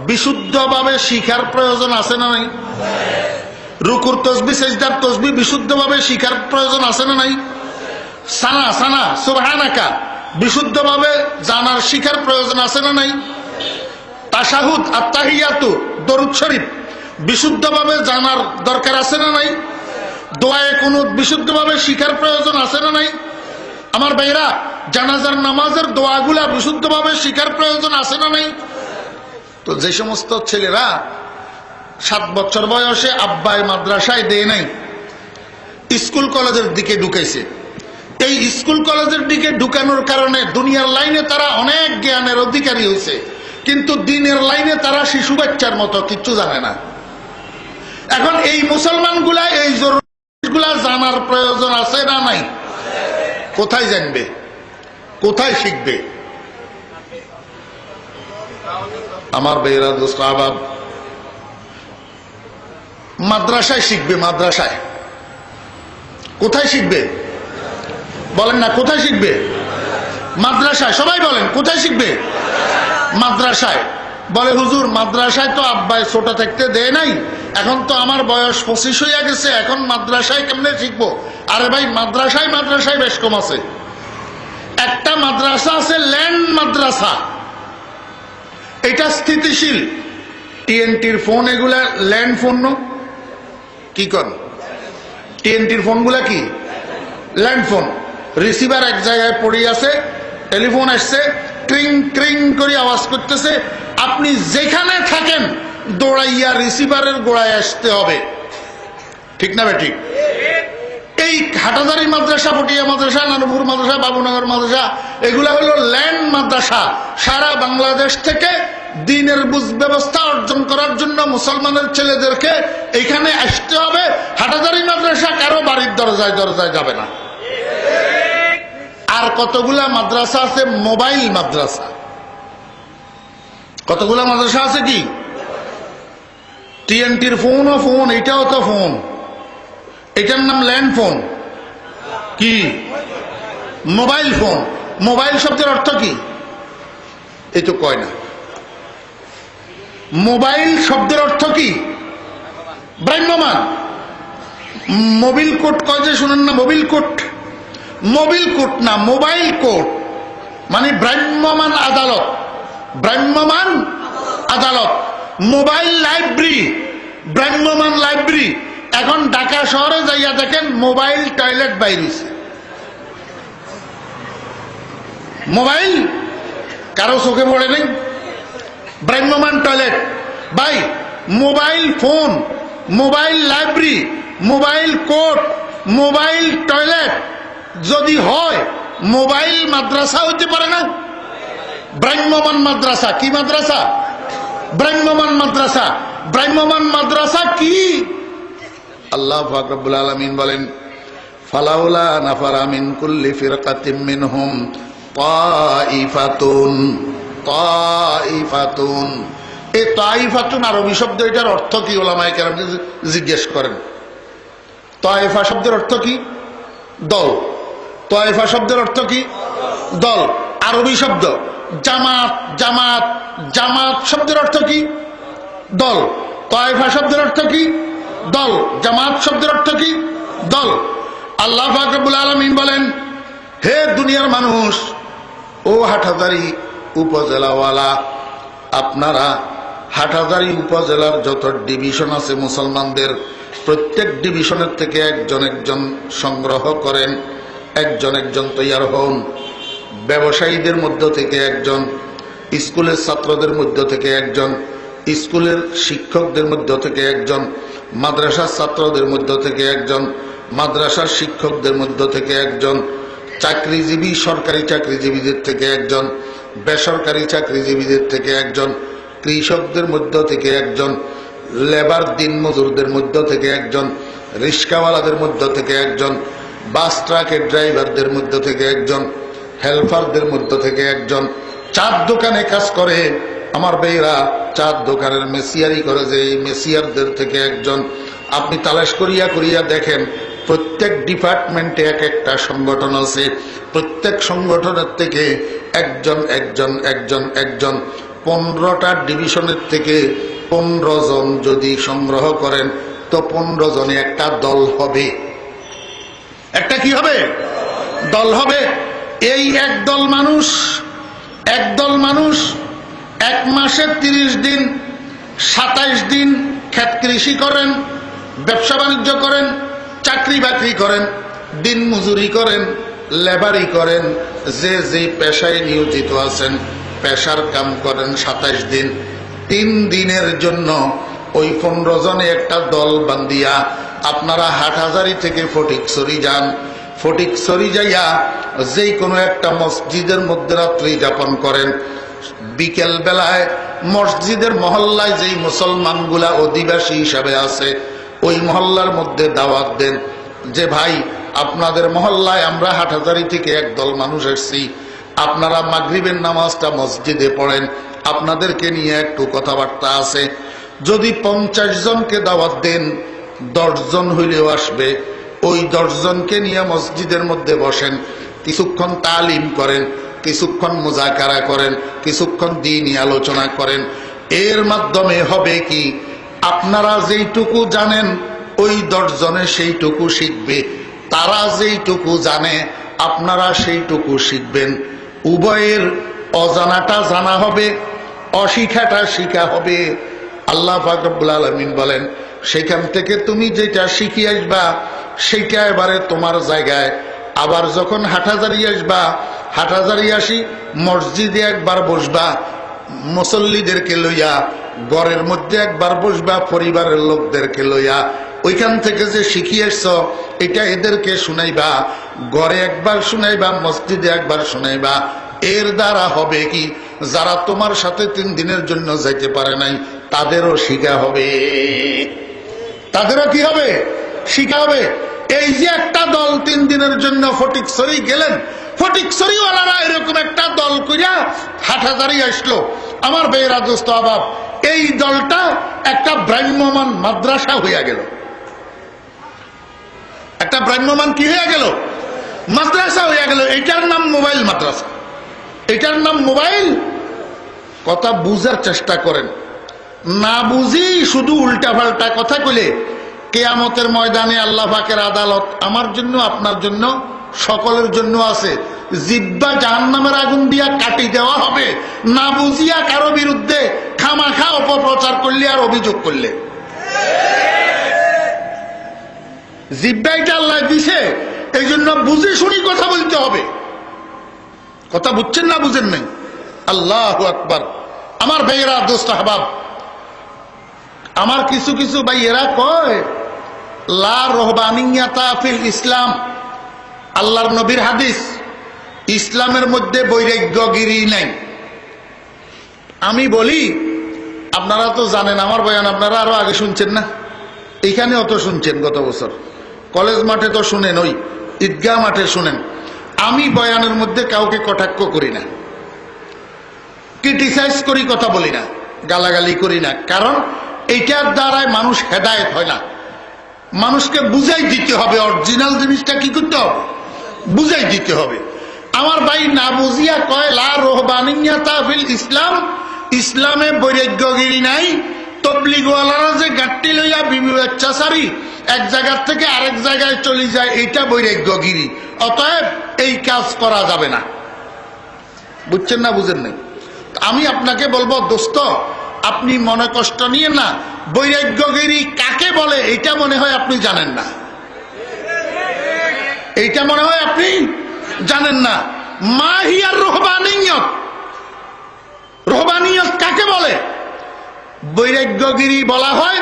বিশুদ্ধভাবে শিখার প্রয়োজন আছে না নাই? রুকুর তসবিহ সেজদার তসবিহ বিশুদ্ধভাবে শিখার প্রয়োজন আছে না নাই? সানা সানা সুবহানাকা বিশুদ্ধভাবে জানার শিখার প্রয়োজন আছে না নাই? তাশাহুদ আত্তাহিয়াতু দরুদ শরীফ বিশুদ্ধভাবে জানার দরকার আছে না নাই? দোয়ায়ে কুনুত বিশুদ্ধভাবে শিখার প্রয়োজন আছে না নাই? আমার ভাইরা, জানাজার নামাজের দোয়াগুলা বিশুদ্ধভাবে শিখার প্রয়োজন আছে না নাই? তো যে সমস্ত ছেলেরা 7 বছর বয়সে আব্বাই মাদ্রাসায় দেয় নাই, স্কুল কলেজের দিকে ঢুকাইছে, এই স্কুল কলেজের দিকে ঢুকানোর কারণে দুনিয়ার লাইনে তারা অনেক জ্ঞানের অধিকারী হয়েছে, কিন্তু দিনের লাইনে তারা শিশু বাচ্চার মতো কিচ্ছু জানে না। এখন এই মুসলমানগুলা এই জরুরিগুলা জানার প্রয়োজন আছে না নাই? কোথায় জানবে, কোথায় শিখবে? আমার বেরা দোস্ত আহবাব, মাদ্রাসায় শিখবে। মাদ্রাসায় কোথায় শিখবে? বলেন না, কোথায় শিখবে? মাদ্রাসায়। সবাই বলেন, কোথায় শিখবে? মাদ্রাসায়। বলে হুজুর মাদ্রাসায় তো আব্বাই ছোট থাকতে দেয় নাই, এখন তো আমার বয়স 25 হইয়া গেছে, এখন মাদ্রাসায় কেমনে শিখবো? আরে ভাই, মাদ্রাসায় বেশ কম আছে। একটা মাদ্রাসা আছে ল্যান্ড মাদ্রাসা, এটা স্থিতিশীল। টিএনটির ফোন এগুলা ল্যান্ড ফোন, কি কর? টিএনটির ফোনগুলা কি ল্যান্ড ফোন। রিসিভার এক জায়গায় পড়ে আছে, টেলিফোন আসছে, ক্রিং ক্রিং করে আওয়াজ করতেছে, আপনি যেখানে থাকেন দৌড়াইয়া রিসিভারের গোড়ায় আসতে হবে। ঠিক না বে ঠিক? এই হাটাজারি মাদ্রাসা, পটিয়া মাদ্রাসা, নানুপুর মাদ্রাসা, বাবুনগর মাদ্রাসা, এগুলা হলো ল্যান্ড মাদ্রাসা। সারা বাংলাদেশ থেকে দ্বীনের বুঝ ব্যবস্থা অর্জন করার জন্য মুসলমানের ছেলেদেরকে এখানে আসতে হবে। হাটাজারি মাদ্রাসা কারো বাড়ির দরজায় দরজায় যাবে না। আর কতগুলা মাদ্রাসা আছে মোবাইল মাদ্রাসা। কতগুলা মাদ্রাসা আছে কি টিএনটির ফোন ও ফোন, এটাও তো ফোন, এটার নাম ল্যান্ড ফোন। কি মোবাইল ফোন? মোবাইল শব্দের অর্থ কি? এই তো কয় না। মোবাইল শব্দের অর্থ কি? ভ্রাম্যমান। মোবিল কোর্ট কয় যে শুনেন না, মোবিল কোর্ট। মোবিল কোর্ট না, মোবাইল কোর্ট মানে ভ্রাম্যমান আদালত। ভ্রাম্যমান আদালত। মোবাইল লাইব্রেরি, ভ্রাম্যমান লাইব্রেরি। এখন ঢাকা শহরে যাইয়া দেখেন মোবাইল টয়লেট বাইরেছে। মোবাইল কারো চোখে পড়ে নেই? ভ্রাম্যমান টয়লেট। ভাই, mobile phone, mobile library, mobile court, mobile toilet যদি হয়, মোবাইল মাদ্রাসা হইতে পারে না? ভ্রাম্যমান মাদ্রাসা। কি মাদ্রাসা? ভ্রাম্যমান মাদ্রাসা। ভ্রাম্যমান মাদ্রাসা কি? আল্লাহ পাক রব্বুল আলামিন বলেন, ফালাউলা নাফারা মিন কুল্লি ফিরকাতিম মিনহুম তাইফাতুন। তাইফাতুন, এই তাইফাতুন আরবি শব্দ, এটার অর্থ কি ওলামায়ে কেরাম জিজ্ঞেস করেন। তাইফা শব্দের অর্থ কি? দল। তাইফা শব্দের অর্থ কি? দল। আরবি শব্দ। জামাত, জামাত, জামাত শব্দের অর্থ কি? দল। তাইফা শব্দের অর্থ কি? দল। জামাত শব্দের অর্থ কি? দল। আল্লাহ পাক রব্বুল আলামিন বলেন, হে দুনিয়ার মানুষ, ও হাটহাজারী উপজেলাওয়ালা, আপনারা হাটহাজারী উপজেলার যত ডিভিশন আছে মুসলমানদের, প্রত্যেক ডিভিশনের থেকে একজন একজন সংগ্রহ করেন, একজন একজন তৈয়ার হন। ব্যবসায়ীদের মধ্য থেকে একজন, স্কুলের ছাত্রদের মধ্য থেকে একজন, স্কুলের শিক্ষকদের মধ্য থেকে একজন, মাদ্রাসার ছাত্রদের মধ্য থেকে একজন, মাদ্রাসার শিক্ষকদের মধ্য থেকে একজন, চাকরিজীবী সরকারি চাকরিজীবীদের থেকে একজন, বেসরকারি চাকরিজীবীদের থেকে একজন, কৃষকদের মধ্য থেকে একজন, লেবার দিন মজুরদের মধ্য থেকে একজন, রিক্সাওয়ালাদের মধ্য থেকে একজন, বাস ট্রাকের ড্রাইভারদের মধ্য থেকে একজন, হেল্পারদের মধ্য থেকে একজন, চার দোকানে কাজ করে আমার বেয়েরা, চার দোকানের মেসিয়ারি করে যে এই মেসিয়ারদের থেকে একজন। আপনি তালাশ করিয়া করিয়া দেখেন, প্রত্যেক ডিপার্টমেন্টে এক একটা সংগঠন আছে, প্রত্যেক সংগঠনের থেকে একজন একজন একজন একজন। 15টা ডিভিশনের থেকে 15 জন যদি সংগ্রহ করেন তো 15 জনে একটা দল হবে। একটা কি হবে? দল হবে। এই একদল মানুষ এক মাসে 30 দিন 27 দিন ক্ষেত কৃষি করেন, ব্যবসা বাণিজ্য করেন, চাকরি বাকরি করেন, দিন মজুরি করেন, লেবারি করেন, যে যে পেশায় নিয়োজিত আছেন পেশার কাম করেন 27 দিন। 3 দিনের জন্য ওই 15 জনে একটা দল বান্ধিয়া আপনারা হাটহাজারী থেকে ফটিকছড়ি যান, ফটিকছড়ি যাইয়া যেই কোনো একটা মসজিদের মধ্যে রাত্রি যাপন করেন, বিকেল বেলায় মসজিদের মহল্লায় যেই মুসলমানগুলা অধিবাসী হিসাবে আছে ওই মহল্লার মধ্যে দাওয়াত দেন যে ভাই আপনাদের মহল্লায় আমরা হাটহাজারী থেকে একদল মানুষ এসেছি, আপনারা মাগরিবের নামাজটা মসজিদে পড়েন, আপনাদেরকে নিয়ে একটু কথাবার্তা আছে। যদি 50 জনকে দাওয়াত দেন 10 জন হইলেও আসবে, ওই 10 জনকে নিয়ে মসজিদের মধ্যে বসেন, কিছুক্ষণ তালিম করেন, কিছুক্ষণ মুজাকারা করেন, কিছুক্ষণ দ্বীনি আলোচনা করেন। এর মাধ্যমে হবে কি আপনারা যেইটুকু জানেন ওই 10 জনে সেইটুকু শিখবে, তারা যেইটুকু জানে আপনারা সেইটুকু শিখবেন। উভয়ের অজানাটা জানা হবে, অশিখাটা শিখা হবে। আল্লাহ পাক রব্বুল আলামিন বলেন সেখান থেকে তুমি যেটা শিখে আসবা সেইটা এবারে তোমার জায়গায়। আবার যখন হাটহাজারী আসবা, হাটহাজারী আসি মসজিদে একবার বসবা, মুসল্লিদেরকে লইয়া ঘরের মধ্যে একবার বসবা, পরিবারের লোকদেরকে লইয়া ওইখান থেকে যে শিখিয়ে আসছ এটা এদেরকে শুনাইবা, ঘরে একবার শুনাইবা, মসজিদে একবার শুনাইবা। এর দ্বারা হবে কি যারা তোমার সাথে 3 দিনের জন্য যাইতে পারে নাই তাদেরও শিখা হবে, তাদেরও কি হবে? শিখা হবে। এই যে একটা দল 3 দিনের জন্য ফটিকছড়ি গেলেন, ফটিকছড়িওয়ালারা এরকম একটা দল করিয়া হাটহাজারী আসলো। আমার বেয়েরা দোস্ত আবাব, এই দলটা একটা ভ্রাম্যমান মাদ্রাসা হইয়া গেল। একটা ভ্রাম্যমান কি হইয়া গেল? মাদ্রাসা হইয়া গেল। এটার নাম মোবাইল মাদ্রাসা, এটার নাম মোবাইল। কথা বুঝার চেষ্টা করেন, না বুঝি শুধু উল্টা পাল্টা কথা কইলে কিয়ামতের ময়দানে আল্লাহ পাকের আদালত আমার জন্য আপনার জন্য সকলের জন্য আছে। জিহ্বা জাহান্নামের আগুন দিয়া কাটি দেওয়া হবে না বুঝিয়া কারো বিরুদ্ধে খামাখা অপপ্রচার করলে আর অভিযোগ করলে। জিহ্বাইটা আল্লাহ দিছে, এই জন্য বুঝে শুনি কথা বলতে হবে। কথা বুঝছেন না বুঝেন নাই? আল্লাহু আকবার। আমার ভাইয়েরা দোস্ত আহবাব, আমার কিছু কিছু ভাইয়েরা কয় লা রহবানিয়াতা ফিল ইসলাম, আল্লাহর নবীর হাদিস, ইসলামের মধ্যে বৈরাগ্যগিরি নাই। আমি বলি আপনারা তো জানেন আমার বয়ান, আপনারা আরো আগে শুনছেন না, এইখানে অত শুনছেন গত বছর, কলেজ মাঠে তো শুনেন, ওই ঈদগাহ মাঠে শুনেন। আমি বয়ানের মধ্যে কাউকে কটাক্ষ করি না, ক্রিটিসাইজ করি, কথা বলি না, গালাগালি করি না, কারণ এইটার দ্বারাই মানুষ হেদায়েত হয় না। মানুষকে বুঝাই দিতে হবে অরিজিনাল জিনিসটা কি করতে হবে, বুঝাই দিতে হবে। আমার ভাই না বুঝিয়া কয় লা রহবানিয়াতা ফিল ইসলাম, ইসলামে বৈরাগ্যগিরি নাই। তবলিগওয়ালারা যে গাট্টি লইয়া বিবি বাচ্চা সারি এক জায়গার থেকে আরেক জায়গায় চলে যায়, এইটা বৈরাগ্যগিরি। অতএব এই কাজ করা যাবে না। বুঝছেন না বুঝেন নাই? আমি আপনাকে বলবো দোস্ত, আপনি মনে কষ্ট নিয়ে না, বৈরাগ্যগিরি কাকে বলে এটা মনে হয় আপনি জানেন না, এইটা মনে হয় আপনি জানেন না। মাহিয়ার রহবানিয়ত, রহবানিয়ত কাকে বলে? বৈরাগ্যগিরি বলা হয়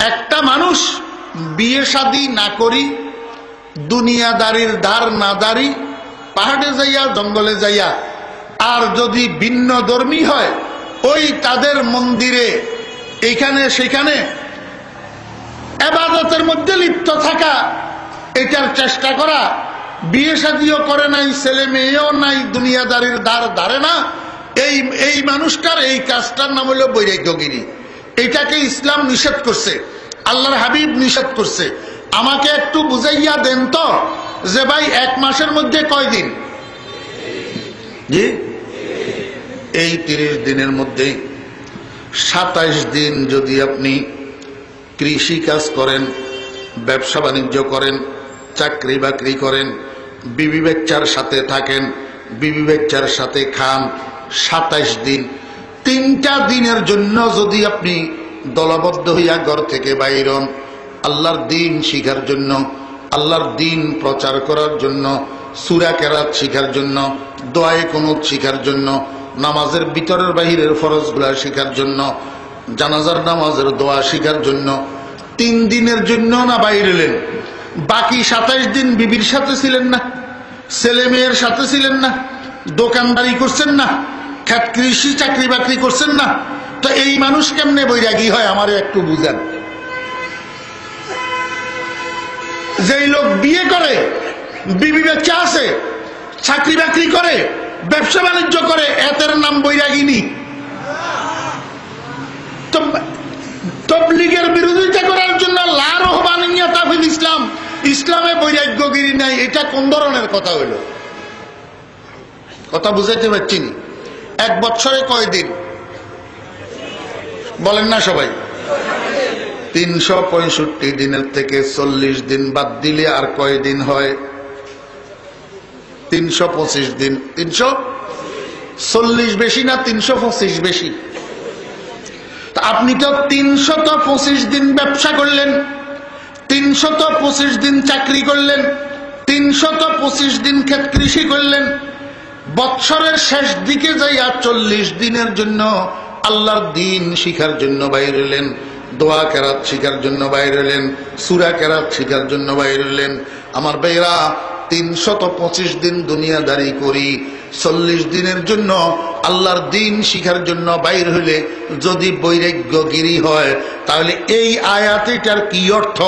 একটা মানুষ বিয়ে শাদী না করি, দুনিয়াদারির ধার না দাঁড়ি, পাহাড়ে যাইয়া জঙ্গলে যাইয়া, আর যদি ভিন্ন ধর্মী হয় ওই তাদের মন্দিরে এইখানে সেখানে ইবাদতের মধ্যে লিপ্ত থাকা, এটার চেষ্টা করা। বিয়ে শাদীও করে নাই, ছেলে মেয়েও নাই, দুনিয়াদারির ধার ধারে না, এই মানুষটার এই কাজটার নাম হলো বৈরাগ্যগিরি। এটাকে ইসলাম নিষেধ করছে, আল্লাহর হাবিব নিষেধ করছে। আমাকে একটু বুঝাইয়া দেন তো যে ভাই 1 মাসের মধ্যে কয় দিন? জি, এই 30 দিনের মধ্যে 27 দিন যদি আপনি কৃষি কাজ করেন, ব্যবসা বাণিজ্য করেন, চাকরি বাকরি করেন, বিবি বাচ্চার সাথে থাকেন, বিবি বাচ্চার সাথে খান, 27 দিন, 3টা দিনের জন্য যদি আপনি দলবদ্ধ হইয়া ঘর থেকে বাইর হন, আল্লাহর দিন শিখার জন্য, আল্লাহর দিন প্রচার করার জন্য, সূরা কেরাত শিখার জন্য, দোয়ায়ে কুনুত শিখার জন্য, নামাজের ভিতরের বাহিরের ফরজগুলা শিখার জন্য, জানাজার নামাজের দোয়া শিখার জন্য, 3 দিনের জন্য না বাইরে এলেন, বাকি 27 দিন বিবির সাথে ছিলেন না, ছেলে মেয়ের সাথে ছিলেন না, দোকানদারি করছেন না, খেত কৃষি চাকরি বাকরি করছেন না, তো এই মানুষ কেমনে বৈরাগী হয় আমারে একটু বুঝান। যেই লোক বিয়ে করে, বিবি বাচ্চা আছে, চাকরি বাকরি করে, ব্যবসা বাণিজ্য করে, এদের নাম বৈরাগিনী। তবলিগের বিরোধিতা করার জন্য লা রহবানিয়াতা ফিল ইসলাম, ইসলামে বৈরাগ্যগিরি নাই, এটা কোন ধরনের কথা হইল? কথা বুঝাইতে পারছি না। 1 বছরে কয় দিন বলেন না সবাই? 365 দিনের থেকে 40 দিন বাদ দিলে আর কয় দিন হয়? 325 দিন। 340 বেশি না 325 বেশি? আপনি তো 325 দিন ব্যবসা করলেন, 325 দিন চাকরি করলেন, 325 দিন ক্ষেত কৃষি করলেন, বৎসরের শেষ দিকে যাইয়া 40 দিনের জন্য আল্লাহর দিন শিখার জন্য বাইর হলেন, দোয়া কেরাত শিখার জন্য বাইর হলেন, সূরা কেরাত শিখার জন্য বাইর হলেন। আমার ভাইরা, 325 দিন দুনিয়াদারি করি, 40 দিনের জন্য আল্লাহর দিন শিখার জন্য বাইর হইলে যদি বৈরাগ্যগিরি হয়, তাহলে এই আয়াতটার কি অর্থ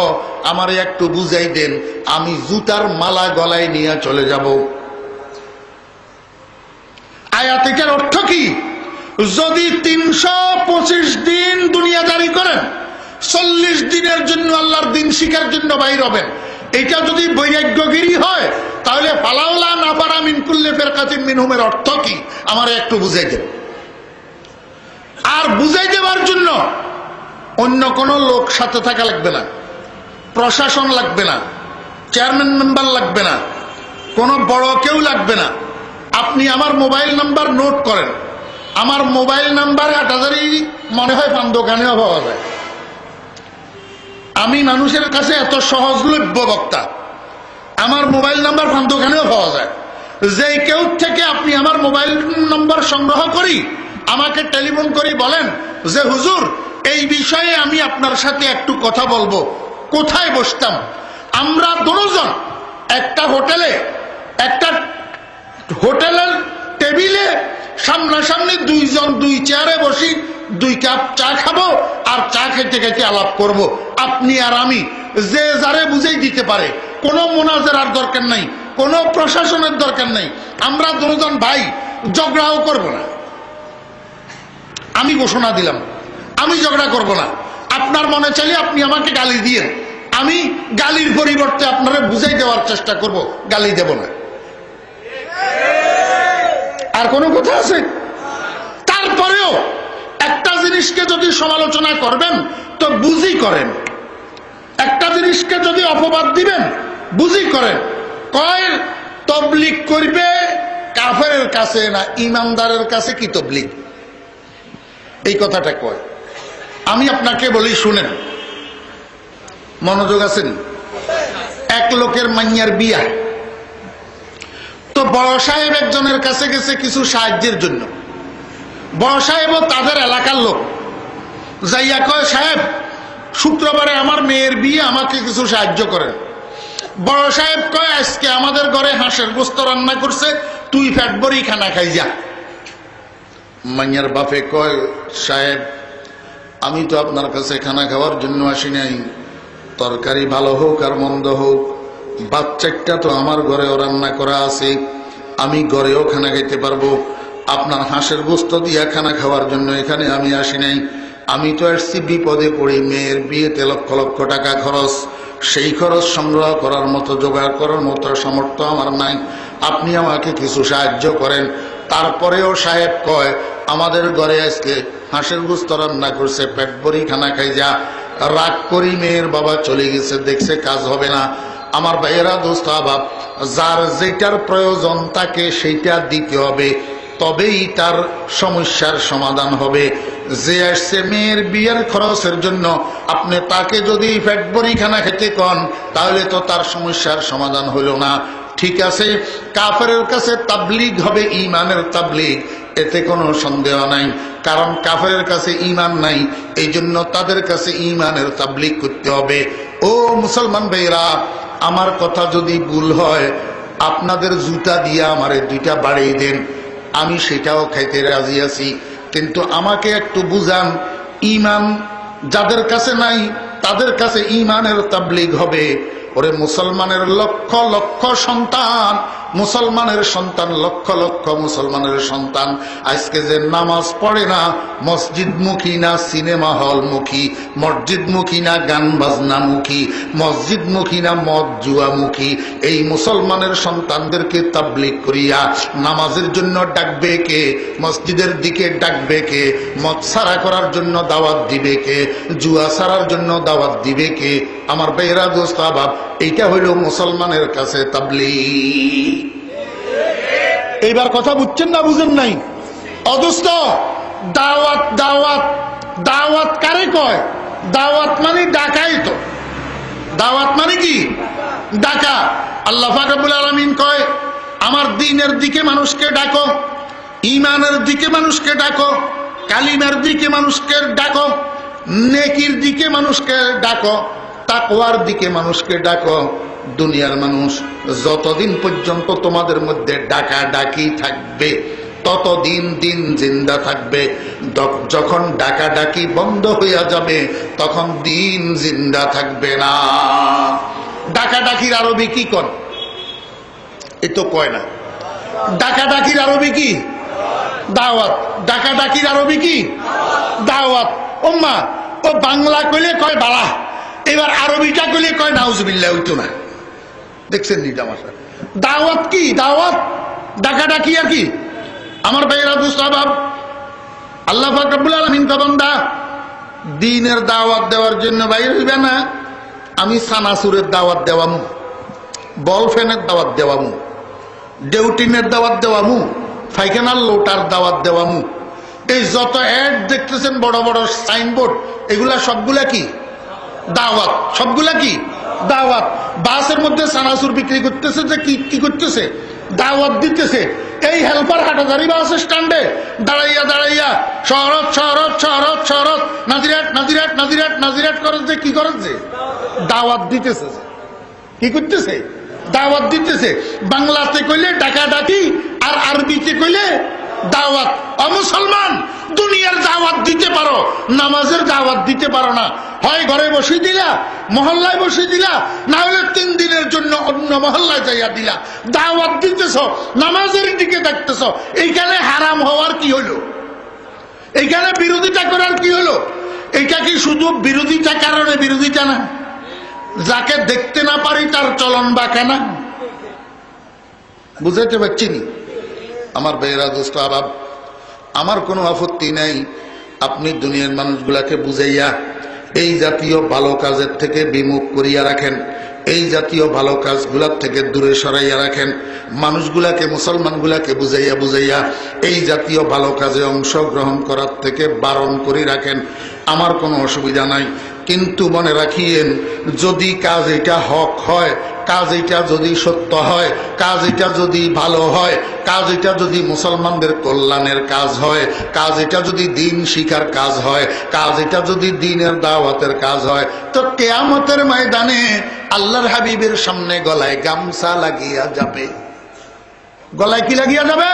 আমারে একটু বুঝাই দেন, আমি জুতার মালা গলায় নিয়ে চলে যাব। আয়াতটার অর্থ কি? যদি 325 দিন দুনিয়াদারি করেন, 40 দিনের জন্য আল্লাহর দিন শিখার জন্য বাইর হবেন, এটা যদি বৈরাগ্যগিরি হয়, তাহলে ফালাউলা নাফারা মিন কুল্লি ফিরকাতিন মিনহুমের অর্থ কি আমার একটু বুঝাই দেন। আর বুঝাই দেওয়ার জন্য অন্য কোনো লোক সাথে থাকা লাগবে না, প্রশাসন লাগবে না, চেয়ারম্যান মেম্বার লাগবে না, কোনো বড় কেউ লাগবে না। আপনি আমার মোবাইল নাম্বার নোট করেন, আমার মোবাইল নাম্বার 8000 মনে হয় পান দোকানেও পাওয়া যায়। আমি মানুষের কাছে এত সহজলভ্য বক্তা, আমার মোবাইল নাম্বার পান দোকানেও পাওয়া যায়। যে কেউ থেকে আপনি আমার মোবাইল নাম্বার সংগ্রহ করি আমাকে টেলিফোন করি বলেন যে হুজুর এই বিষয়ে আমি আপনার সাথে একটু কথা বলবো, কোথায় বসতাম? আমরা দুজন একটা হোটেলের টেবিলে সামনাসামনি 2 জন 2 চেয়ারে বসি, 2 কাপ চা খাবো আর চা খেতে খেতে আলাপ করব। আপনি আর আমি, যে যারে বুঝাই দিতে পারে, কোনো মোনাজারার দরকার নাই, কোনো প্রশাসনের দরকার নাই। আমরা দুজন ভাই, ঝগড়াও করব না। আমি ঘোষণা দিলাম আমি ঝগড়া করব না। আপনার মনে চাইলে আপনি আমাকে গালি দিয়েন, আমি গালির পরিবর্তে আপনারা বুঝাই দেওয়ার চেষ্টা করব, গালি দেব না। আর কোনো কথা আছে? তারপরেও একটা জিনিসকে যদি সমালোচনা করবেন তো বুঝি করেন, একটা জিনিসকে যদি অপবাদ দিবেন বুঝি করেন। কয় তবলিগ করবে কাফেরের কাছে না ইমানদারের কাছে কি তবলিগ? এই কথাটা কয়। আমি আপনাকে বলি শুনেন, মনোযোগ আছেন? এক লোকের মাইয়ার বিয়া, তো বড় সাহেব একজনের কাছে গেছে কিছু সাহায্যের জন্য। বড় সাহেবও তাদের এলাকার লোক, যাইয়া কয় সাহেব শুক্রবারে আমার মেয়ের বিয়ে, আমাকে কিছু সাহায্য করেন। বড় সাহেব কয় আজকে আমাদের ঘরে হাঁসের গোস্ত রান্না করছে, তুই পেট ভরি খানা খাই যা। মাইয়ার বাপে কয় সাহেব আমি তো আপনার কাছে খানা খাওয়ার জন্য আসি নাই, তরকারি ভালো হোক আর মন্দ হোক, বাচ্চাটা তো আমার ঘরেও রান্না করা আছে, আমি ঘরেও খানা খাইতে পারবো, আপনার হাঁসের গোস্ত দিয়া খানা খাওয়ার জন্য এখানে আমি আসি নাই। আমি তো আসছি বিপদে পড়ি, মেয়ের বিয়েতে লক্ষ লক্ষ টাকা খরচ, সেই খরচ সংগ্রহ করার মতো জোগাড় করার মতো সামর্থ্য আমার নাই, আপনি আমাকে কিছু সাহায্য করেন। তারপরেও সাহেব কয় আমাদের ঘরে আজকে হাঁসের গোস্ত রান্না করছে, পেট ভরি খানা খাই যা। রাগ করি মেয়ের বাবা চলে গেছে, দেখছে কাজ হবে না। আমার ভাইয়েরা দোস্ত আবাব, যার যেটার প্রয়োজন তাকে সেইটা দিতে হবে, তবেই তার সমস্যার সমাধান হবে। যে আসছে মেয়ের বিয়ের খরচের জন্য, আপনি তাকে যদি পেট ভরি খানা খেতে কন তাহলে তো তার সমস্যার সমাধান হলো না। ঠিক আছে, কাফেরের কাছে তাবলিগ হবে ইমানের তাবলিগ, এতে কোনো সন্দেহ নাই। কারণ কাফেরের কাছে ঈমান নাই, এই জন্য তাদের কাছে ঈমানের তাবলীগ করতে হবে। ও মুসলমান ভাইরা, আমার কথা যদি ভুল হয় আপনাদের জুতা দিয়ে আমারে 2টা বাড়িয়ে দেন, আমি সেটাও খাইতে রাজি আছি। কিন্তু আমাকে একটু বুঝান, ঈমান যাদের কাছে নাই তাদের কাছে ঈমানের তাবলীগ হবে। ওরে মুসলমানের লক্ষ লক্ষ সন্তান, মুসলমানের সন্তান লক্ষ লক্ষ মুসলমানের সন্তান আজকে যে নামাজ পড়ে না, মসজিদমুখী না সিনেমা হলমুখী, মসজিদমুখী না গান বাজনামুখী, মসজিদমুখী না মদ জুয়ামুখী, এই মুসলমানের সন্তানদেরকে তাবলীগ করিয়া নামাজের জন্য ডাকবে কে? মসজিদের দিকে ডাকবে কে? মদ সারা করার জন্য দাওয়াত দিবে কে? জুয়া সারার জন্য দাওয়াত দিবে কে? আমার ভাইরা দোস্ত আবাব, এইটা হইল মুসলমানের কাছে তাবলীগ। এইবার কথা বুঝছেন না বুঝেন নাই? অদোস্ত, দাওয়াত দাওয়াত দাওয়াত কারে কয়? দাওয়াত মানে ডাকাই তো। দাওয়াত মানে কি? ডাকা। আল্লাহ পাক রব্বুল আলামিন কয়, আমার দ্বীনের দিকে মানুষকে ডাকো, ঈমানের দিকে মানুষকে ডাকো, কালিমার দিকে মানুষকে ডাকো, নেকির দিকে মানুষকে ডাকো, তাকওয়ার দিকে মানুষকে ডাকো। দুনিয়ার মানুষ যতদিন পর্যন্ত তোমাদের মধ্যে ডাকা ডাকি থাকবে ততদিন দিন জিন্দা থাকবে। যখন ডাকা ডাকি বন্ধ হইয়া যাবে তখন দিন জিন্দা থাকবে না। ডাকা ডাকির আরবি কি কন? এ তো কয় না। ডাকা ডাকির আরবি কি? দাওয়াত। ডাকা ডাকির আরবি কি? দাওয়াত। ওম্মা, ও বাংলা কইলে কয় বালা, এবার আরবিটা কইলে কয় নাউজুবিল্লাহ, হইতো না। দেখছেন নি তামাশা? দাওয়াত কি? দাওয়াত ডাকা ডাকি আর কি? আমার ভাইয়েরা দুস্তাবাব, আল্লাহ পাক রব্বুল আলামিন বান্দা দ্বীনের দাওয়াত দেওয়ার জন্য বাইরে হইবে না। আমি সানাসুরের দাওয়াত দেওয়ামু, বল ফ্যানের দাওয়াত দেওয়ামু, ডেউটিনের দাওয়াত দেওয়ামু, ফাইখানার লোটার দাওয়াত দেওয়ামু। এই যত অ্যাড দেখতেছেন বড় বড় সাইনবোর্ড, এগুলা সবগুলা কি? দাওয়াত। সবগুলা কি? দাওয়াত। বাসের মধ্যে সানাসুর বিক্রি করতেছে, যে কি করতেছে? দাওয়াত দিতেছে। এই হেল্পার হাটাদারি বাস স্ট্যান্ডে দাঁড়াইয়া দাঁড়াইয়া শরৎ শরৎ শরৎ শরৎ নাজিরাট নাজিরাট নাজিরাট নাজিরাট করেছে। কি করেছে? দাওয়াত দিতেছে। কি করতেছে? দাওয়াত দিতেছে। বাংলাতে কইলে ডাকা ডাকি, আর আরবিতে কইলে দাওয়াত। অমুসলমান, দুনিয়ার দাওয়াত দিতে পারো, নামাজের দাওয়াত দিতে পারো না। হয় ঘরে বসে দিলা, মহল্লায় বসে দিলা, না হলে 3 দিনের জন্য অন্য মহল্লায় যাইয়া দিলা। দাওয়াত দিতেছ, নামাজের দিকে দেখতেছ। এইখানে হারাম হওয়ার কি হলো? এইখানে বিরোধিতা করার কি হলো? এইটা কি শুধু বিরোধিতা কারণে বিরোধিতা না? যাকে দেখতে না পারি তার চলন বা কেনা? বুঝাইতে পারছি নি? আমার ভাইয়েরা দোস্ত আবাব, আমার কোনো আপত্তি নাই আপনি দুনিয়ার মানুষগুলাকে বুঝাইয়া এই জাতীয় ভালো কাজের থেকে বিমুখ করিয়া রাখেন, এই জাতীয় ভালো কাজগুলার থেকে দূরে সরাইয়া রাখেন। মানুষগুলাকে, মুসলমানগুলাকে বুঝাইয়া বুঝাইয়া এই জাতীয় ভালো কাজে অংশগ্রহণ করার থেকে বারণ করে রাখেন। আমার কোনো অসুবিধা নাই। কিন্তু মনে রাখিয়েন, যদি কাজ এটা হক হয়, কাজ এটা যদি সত্য হয়, কাজ এটা যদি ভালো হয়, কাজ এটা যদি মুসলমানদের কল্যাণের কাজ হয়, কাজ এটা যদি দিন শিখার কাজ হয়, কাজ এটা যদি দিনের দাওয়াতের কাজ হয়, তো কিয়ামতের ময়দানে আল্লাহর হাবিবের সামনে গলায় গামছা লাগিয়া যাবে। গলায় কি লাগিয়া যাবে?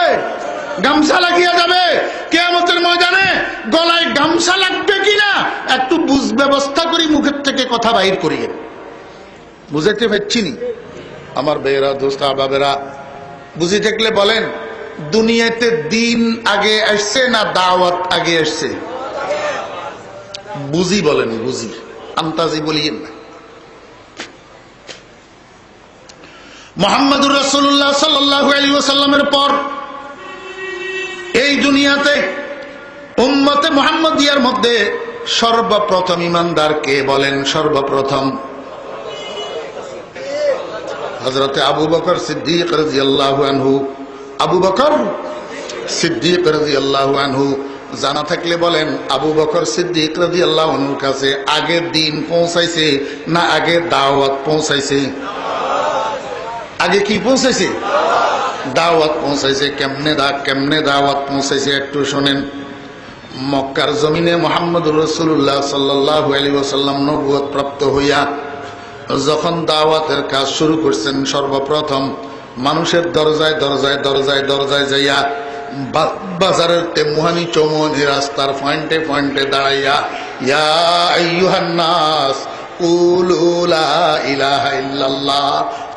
গামছা লাগিয়া যাবে। কিয়ামতের ময়দানে গলায় গামছা লাগবে কিনা একটু বুঝ ব্যবস্থা করি, মুখের থেকে কথা বাইর করিয়ে। বুঝাইতে পারছি নি? আমার ভাইয়েরা দোস্ত আবাবেরা, বুঝি থাকলে বলেন, দুনিয়াতে দিন আগে আসছে না দাওয়াত আগে আসছে? বুঝি বলেন, বুঝি, আন্তাজি বলিয়েন না। মুহাম্মদুর রাসূলুল্লাহ সাল্লাল্লাহু আলাইহি ওয়াসাল্লামের পর এই দুনিয়াতে উম্মতে মুহাম্মদিয়ার মধ্যে সর্বপ্রথম ইমানদার কে বলেন? সর্বপ্রথম হযরতে আবু বকর সিদ্দিক রাদিয়াল্লাহু আনহু। আবু বকর সিদ্দিক রাদিয়াল্লাহু আনহু। জানা থাকলে বলেন, আবু বকর সিদ্দিক রাদিয়াল্লাহু আনহুর কাছে আগে দিন পৌঁছাইছে না আগে দাওয়াত পৌঁছাইছে? আগে কি পৌঁছাইছে? দাওয়াত পৌঁছাইছে কেমনে দাওয়াত পৌঁছাইছে একটু শোনেন। মক্কার জমিনে মুহাম্মদুর রাসূলুল্লাহ সাল্লাল্লাহু আলাইহি ওয়াসাল্লাম নবুয়ত প্রাপ্ত হইয়া যখন দাওয়াতের কাজ শুরু করছেন, সর্বপ্রথম মানুষের দরজায় দরজায় দরজায় দরজায় যাইয়া বাজারের তেমুহানি চৌমুহানি রাস্তার পয়েন্টে পয়েন্টে দাঁড়াইয়া ইয়া আইয়ুহান নাস কুলু লা ইলাহা ইল্লাল্লাহ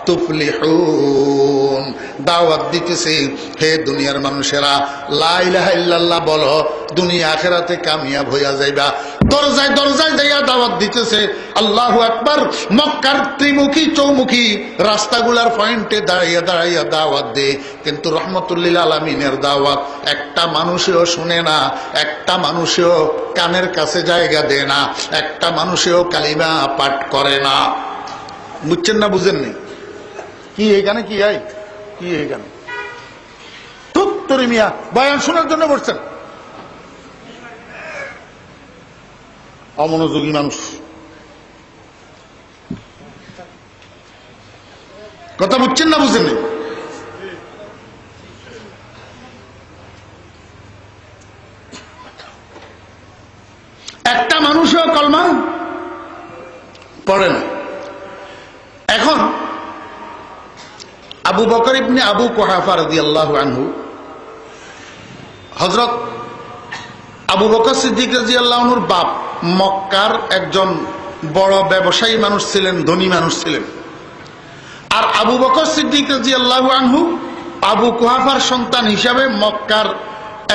তুফলিহুন, দাওয়াত দিতেছে, হে দুনিয়ার মানুষেরা লা ইলাহা ইল্লাল্লাহ বলো, দুনিয়া আখিরাতে কামিয়াব হইয়া যাইবা। দরজায় দরজায় যাইয়া দাওয়াত দিতেছে। আল্লাহু আকবার। মক্কার ত্রিমুখী চৌমুখী রাস্তাগুলার পয়েন্টে দাঁড়াইয়া দাঁড়াইয়া দাওয়াত দে, কিন্তু রহমতুল্লিল আলামিনের দাওয়াত একটা মানুষেও শুনে না, একটা মানুষেও কানের কাছে জায়গা দেয় না, একটা মানুষেও কালিমা পাঠ করে না। বুঝছেন না বুঝেননি? কি এখানে কি এখানে তুত্তরি মিয়া বয়ান শোনার জন্য বলছেন? অমনোযোগী মানুষ। কথা বুঝছেন না বুঝেননি? একটা মানুষও কলমা পড়ে না। এখন আবু বকর ইবনে আবু কুহাফা রাদিয়াল্লাহু আনহু, হযরত আবু বকর সিদ্দিক রাদিয়াল্লাহু আনহুর বাপ মক্কার একজন বড় ব্যবসায়ী মানুষ ছিলেন, ধনী মানুষ ছিলেন। আর আবু বকর সিদ্দিক রাদিয়াল্লাহু আনহু আবু কুহাফার সন্তান হিসাবে মক্কার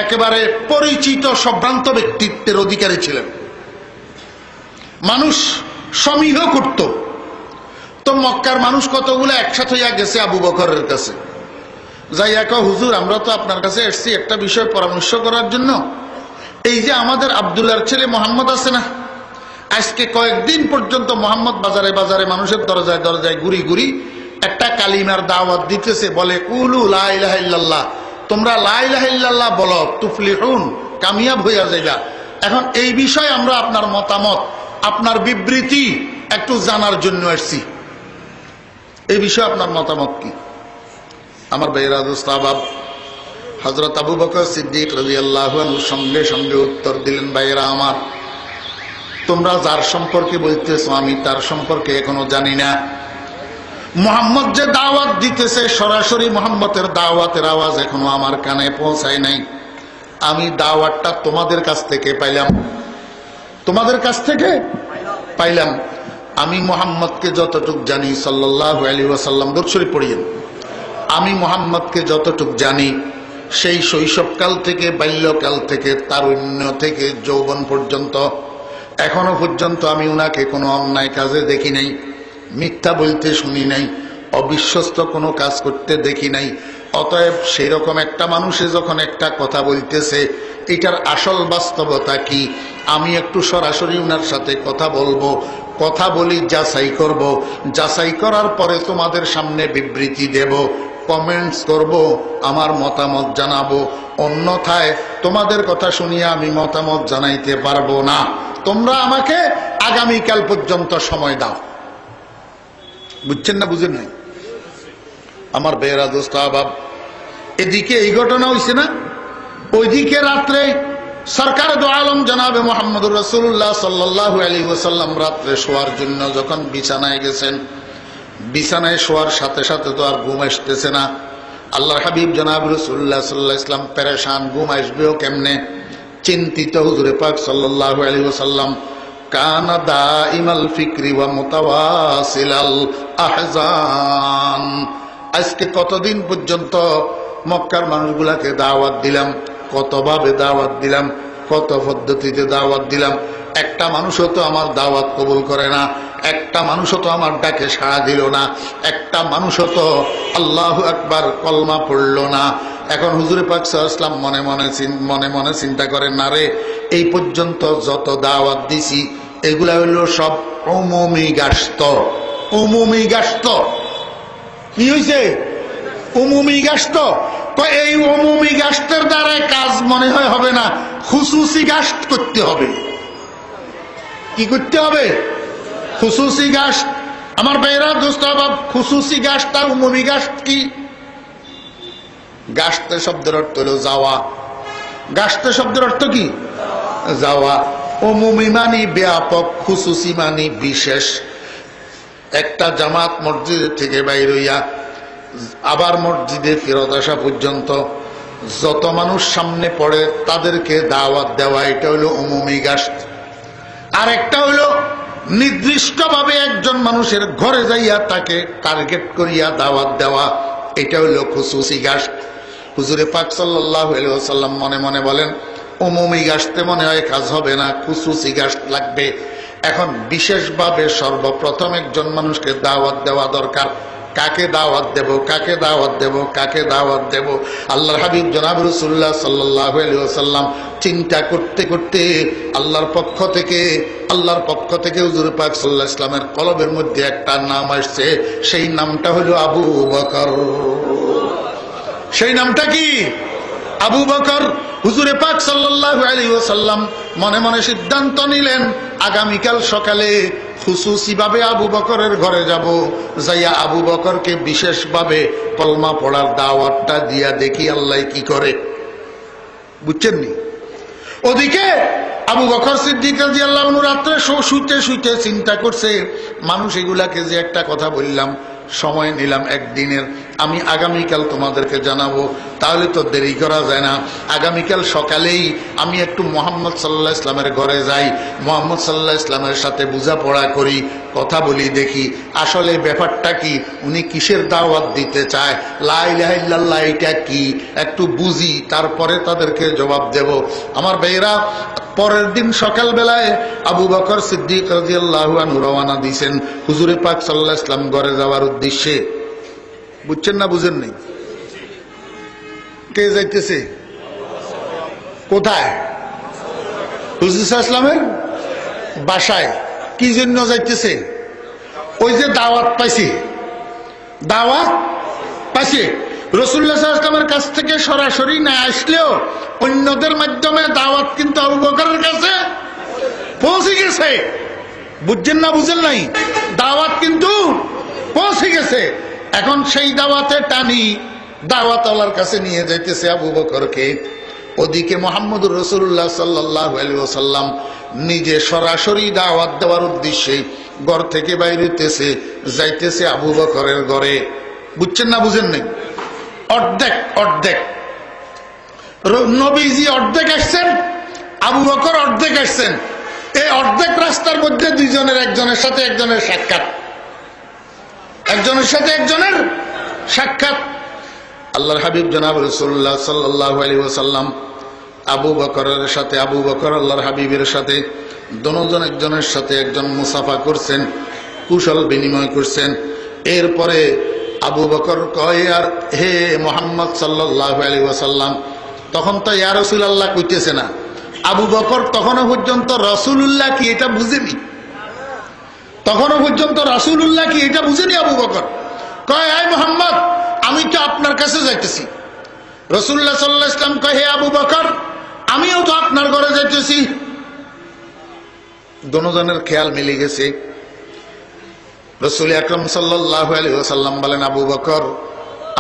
একেবারে পরিচিত সম্ভ্রান্ত ব্যক্তিত্বের অধিকারী ছিলেন। মানুষ সমীহ করত। তো মক্কার মানুষ কতগুলো একসাথে হইয়া গেছে আবু বকরের কাছে, যাইয়া কয়, হুজুর আমরা তো আপনার কাছে এসেছি একটা বিষয় পরামর্শ করার জন্য। এই যে আমাদের আব্দুল্লাহর ছেলে মোহাম্মদ আছে না, আজকে কয়েকদিন পর্যন্ত মোহাম্মদ বাজারে বাজারে মানুষের দরজায় দরজায় ঘুরি ঘুরি একটা কালিমার দাওয়াত দিতেছে, বলে কুলু লা ইলাহা ইল্লাল্লাহ, তোমরা লা ইলাহা ইল্লাল্লাহ বলো, তুফলিহুন, কামিয়াব হইয়া যাইবা। এখন এই বিষয়ে আমরা আপনার মতামত, আপনার বিবৃতি একটু জানার জন্য আসছি। এই বিষয়ে আপনার মতামত কি? আমার ভাইয়েরা দোস্ত আহবাব, হযরত আবু বকর সিদ্দিক রাদিয়াল্লাহু আনহু সঙ্গে সঙ্গে উত্তর দিলেন, ভাইয়েরা আমার, তোমরা যার সম্পর্কে বলতেছো আমি তার সম্পর্কে এখনো জানি না। মুহাম্মদ যে দাওয়াত দিতেছে, সরাসরি মুহাম্মদের দাওয়াতের আওয়াজ এখনো আমার কানে পৌঁছায় নাই। আমি দাওয়াতটা তোমাদের কাছ থেকে পাইলাম, তোমাদের কাছ থেকে পাইলাম। আমি মুহাম্মদকে যতটুক জানি সাল্লাল্লাহু আলাইহি ওয়াসাল্লাম, দরুদ শরীফ পড়িয়েন। আমি মুহাম্মদকে যতটুক জানি, সেই শৈশবকাল থেকে, বাল্যকাল থেকে, তারুণ্য থেকে যৌবন পর্যন্ত, এখনো পর্যন্ত আমি উনাকে কোনো অন্যায় কাজে দেখি নাই, মিথ্যা বলতে শুনি নাই, অবিশ্বস্ত কোনো কাজ করতে দেখি নাই। অতএব সেই রকম একটা মানুষে যখন একটা কথা বলতেছে, এটার আসল বাস্তবতা কি, আমি একটু সরাসরি উনার সাথে কথা বলবো, কথা বলি, যাচাই করব, যাচাই করার পরে তোমাদের সামনে বিবৃতি দেব, কমেন্টস করব, আমার মতামত জানাবো। অন্যথায় তোমাদের কথা শুনিয়ে আমি মতামত জানাইতে পারবো না। তোমরা আমাকে আগামীকাল পর্যন্ত সময় দাও। বুঝছেন না বুঝেন নাই? আমার বেয়েরা দোস্ত আহবাব, এদিকে এই ঘটনা হইছে না, ওইদিকে রাত্রে সরকার দো আলম জনাবে মুহাম্মদুর রাসূলুল্লাহ সাল্লাল্লাহু আলাইহি ওয়াসাল্লাম রাত্রে শোয়ার জন্য যখন বিছানায় গেছেন, বিছানায় শোয়ার সাথে সাথে তো আর ঘুম আসতেছে না। আল্লাহর হাবিব জনাব রাসূলুল্লাহ সাল্লাল্লাহু আলাইহি ওয়াসাল্লাম পেরেশান, ঘুম আসবেও কেমনে, চিন্তিত। হুজুরে পাক সাল্লাল্লাহু আলাইহি ওয়াসাল্লাম কানা দাইমাল ফিকরি ওয়া মুতাওয়াসিলাল আহজান। আজকে কতদিন পর্যন্ত মক্কার মানুষগুলাকে দাওয়াত দিলাম, কতভাবে দাওয়াত দিলাম, কত পদ্ধতিতে দাওয়াত দিলাম, একটা মানুষও তো আমার দাওয়াত কবুল করে না, একটা মানুষও তো আমার ডাকে সাড়া দিল না, একটা মানুষও তো আল্লাহু আকবার কলমা পড়ল না। এখন হুজুরে পাক সাল্লাল্লাহু আলাইহি ওয়াসাল্লাম মনে মনে চিন্তা করেন, না রে, এই পর্যন্ত যত দাওয়াত দিছি এগুলা হইল সব উমুমি গাস্ত। উমুমি গাস্ত কি হয়েছে? উমুমি গাস্ত। তো এই উমুমি গাস্তের দ্বারা কাজ মনে হয় হবে না, খুসুসি গাস্ত করতে হবে। কি করতে হবে? খুসুসি গাস্ত। আমার ভাইরা দোস্ত আহবাব, খুসুসি গাস্ত আর উমুমি গাস্ত কি? গাশতে শব্দের অর্থ হলো যাওয়া। গাশতে শব্দের অর্থ কি? যাওয়া। উমুমি মানি ব্যাপক, খুসুসি মানি বিশেষ। একটা জামাত মসজিদ থেকে বাইর হইয়া আবার মসজিদে ফেরত আসা পর্যন্ত যত মানুষ সামনে পড়ে তাদেরকে দাওয়াত দেওয়া, এটা হলো উমুমি গাশত। আর একটা হলো নির্দিষ্টভাবে একজন মানুষের ঘরে যাইয়া তাকে টার্গেট করিয়া দাওয়াত দেওয়া, এটা হলো খুসুসি গাশত। হুজুরে পাক সাল্লাল্লাহু আলাইহি ওয়াসাল্লাম মনে মনে বলেন, উমুমি গাশতে মনে হয় কাজ হবে না, খুসুসি গাশত লাগবে। এখন বিশেষভাবে সর্বপ্রথম একজন মানুষকে দাওয়াত দেওয়া দরকার। কাকে দাওয়াত দেব, কাকে দাওয়াত দেব, কাকে দাওয়াত দেব? আল্লাহর হাবিব জনাব রাসূলুল্লাহ সাল্লাল্লাহু আলাইহি ওয়াসাল্লাম চিন্তা করতে করতে আল্লাহর পক্ষ থেকে হুজুর পাক সাল্লাল্লাহু আলাইহি ওয়াসাল্লামের কলবের মধ্যে একটা নাম আসছে, সেই নামটা হলো আবু বকর। সেই নামটা কি? আবু বকর। হুজুরে পাক সাল্লাল্লাহু আলাইহি ওয়াসাল্লাম মনে মনে সিদ্ধান্ত নিলেন, আগামীকাল সকালে খুসুসি ভাবে আবু বকরের ঘরে যাব, যাইয়া আবু বকরকে বিশেষভাবে কলমা পড়ার দাওয়াতটা দিয়া দেখি আল্লাহ কি করে। বুঝছেন নি? ওদিকে আবু বকর সিদ্দিক রাদিয়াল্লাহু আনহু রাত্রে শুইতে শুইতে চিন্তা করছে, মানুষ এগুলাকে যে একটা কথা বললাম, সময় নিলাম একদিনের, আমি আগামীকাল তোমাদেরকে জানাবো, তাহলে তো দেরি করা যায় না। আগামীকাল সকালেই আমি একটু মুহাম্মদ সাল্লাল্লাহু আলাইহি ওয়াসাল্লামের ঘরে যাই, মুহাম্মদ সাল্লাল্লাহু আলাইহি ওয়াসাল্লামের সাথে বোঝাপড়া করি, কথা বলি, দেখি আসলে ব্যাপারটা কি, উনি কিসের দাওয়াত দিতে চায়, লা ইলাহা ইল্লাল্লাহ এটা কি, একটু বুঝি, তারপরে তাদেরকে জবাব দেব। আমার ভাইরা, পরের দিন সকালবেলায় আবু বকর সিদ্দিক রাদিয়াল্লাহু আনহু রওনা দিয়েছেন হুজুরে পাক সাল্লাল্লাহু আলাইহি ওয়াসাল্লাম ঘরে যাওয়ার উদ্দেশ্যে। বুঝছেন না বুঝেন নাই? কে যাইতেছে? কোথায়? হুজুর সাল্লাল্লাহু আলাইহি ওয়াসাল্লামের বাসায়। কি জন্য যাইতেছে? ওই যে দাওয়াত পাইছে, দাওয়াত পাইছে। রাসূলুল্লাহ সাল্লাল্লাহু আলাইহি ওয়াসাল্লামের কাছ থেকে সরাসরি না আসলেও অন্যদের মাধ্যমে দাওয়াত কিন্তু আবু বকরের কাছে পৌঁছে গেছে। বুঝছেন না বুঝেন নাই? দাওয়াত কিন্তু পৌঁছে গেছে। এখন সেই দাওয়াতে টানি দাওয়াতওয়ালার কাছে নিয়ে যাইতেছে আবু বকরকে। ওদিকে মুহাম্মদুর রাসূলুল্লাহ সাল্লাল্লাহু আলাইহি ওয়াসাল্লাম নিজে সরাসরি দাওয়াত দেওয়ার উদ্দেশ্যে ঘর থেকে বাইরে হইতেছে, যাইতেছে আবু বকরের ঘরে। বুঝছেন না বুঝেন নাই? অর্ধেক অর্ধেক নবীজি অর্ধেক আসছেন, আবু বকর অর্ধেক আসছেন। এই অর্ধেক রাস্তার মধ্যে দুইজনের, একজনের সাথে একজনের সাক্ষাৎ, একজনের সাথে একজনের সাক্ষাৎ। আল্লাহর হাবিব জনাব রাসূলুল্লাহ সাল্লাল্লাহু আলাইহি ওয়াসাল্লাম আবু বকরের সাথে, আবু বকর আল্লাহর হাবিবের সাথে, দুজন একজনের সাথে একজন মুসাফা করছেন, কুশল বিনিময় করছেন। এরপরে আবু বকর কয়, আর হে মুহাম্মদ সাল্লাল্লাহু আলাইহি ওয়াসাল্লাম, তখন তো ইয়া রাসূলুল্লাহ কইতেছে না। আবু বকর তখনও পর্যন্ত রাসূলুল্লাহ কি এটা বুঝেনি, তখনও পর্যন্ত রাসূলুল্লাহ কি এটা বুঝেনি। আবু বকর কয়, হে মুহাম্মদ, আমি তো আপনার কাছে যাইতেছি। রাসূলুল্লাহ সাল্লাল্লাহু আলাইহি ওয়াসাল্লাম কয়, হে আবু বকর, আমিও তো আপনার ঘরে যাইতেছি। দুজনের খেয়াল মিলে গেছে। রাসূল আকরাম সাল্লাল্লাহু আলাইহি ওয়াসাল্লাম বলেন, আবু বকর,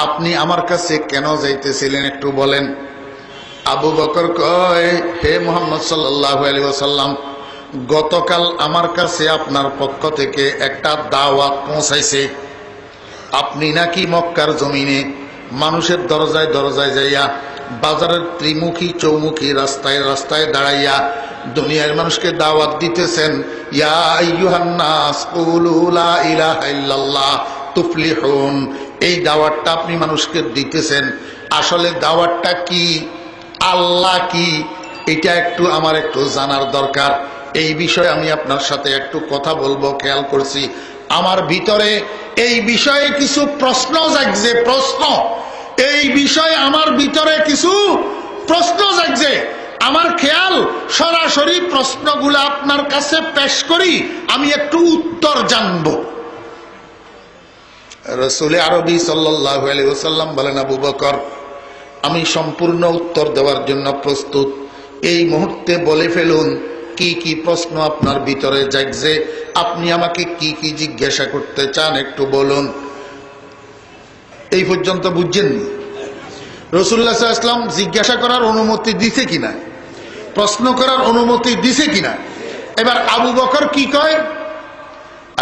আপনি আমার কাছে কেন যাইতেছিলেন একটু বলেন। আবু বকর কয়, হে মুহাম্মদ সাল্লাল্লাহু আলাইহি ওয়াসাল্লাম, গতকাল আমার কাছে আপনার পক্ষ থেকে একটা দাওয়াত পৌঁছাইছে। আপনি নাকি মক্কার জমিনে মানুষের দরজায় দরজায় যাইয়া, বাজারের ত্রিমুখী চৌমুখী রাস্তায় রাস্তায় দাঁড়াইয়া দুনিয়ার মানুষকে দাওয়াত দিতেছেন, ইয়া আইয়ুহান নাস কুলু লা ইলাহা ইল্লাল্লাহ তুফলিহুন। এই দাওয়াতটা আপনি মানুষকে দিতেছেন। আসলে দাওয়াতটা কি, আল্লাহ কি, এটা একটু আমার একটু জানার দরকার। এই বিষয়ে আমি আপনার সাথে একটু কথা বলবো। খেয়াল করছি আমার ভিতরে এই বিষয়ে কিছু প্রশ্ন জাগছে, প্রশ্ন, এই বিষয়ে আমার ভিতরে কিছু প্রশ্ন জাগছে। আমার খেয়াল সরাসরি প্রশ্নগুলো আপনার কাছে পেশ করি, আমি একটু উত্তর জানবো। রাসূল আরবি সাল্লাল্লাহু আলাইহি ওয়াসাল্লাম বলেন, আবু বকর, আমি সম্পূর্ণ উত্তর দেওয়ার জন্য প্রস্তুত। এই মুহূর্তে বলে ফেলুন কি কি প্রশ্ন আপনার ভিতরে জাগছে, আপনি আমাকে কি কি জিজ্ঞাসা করতে চান একটু বলুন। এই পর্যন্ত বুঝছেননি? রাসূলুল্লাহ সাল্লাল্লাহু আলাইহি ওয়াসাল্লাম জিজ্ঞাসা করার অনুমতি দিছে কিনা, প্রশ্ন করার অনুমতি দিছে কিনা? এবার আবু বকর কি কয়,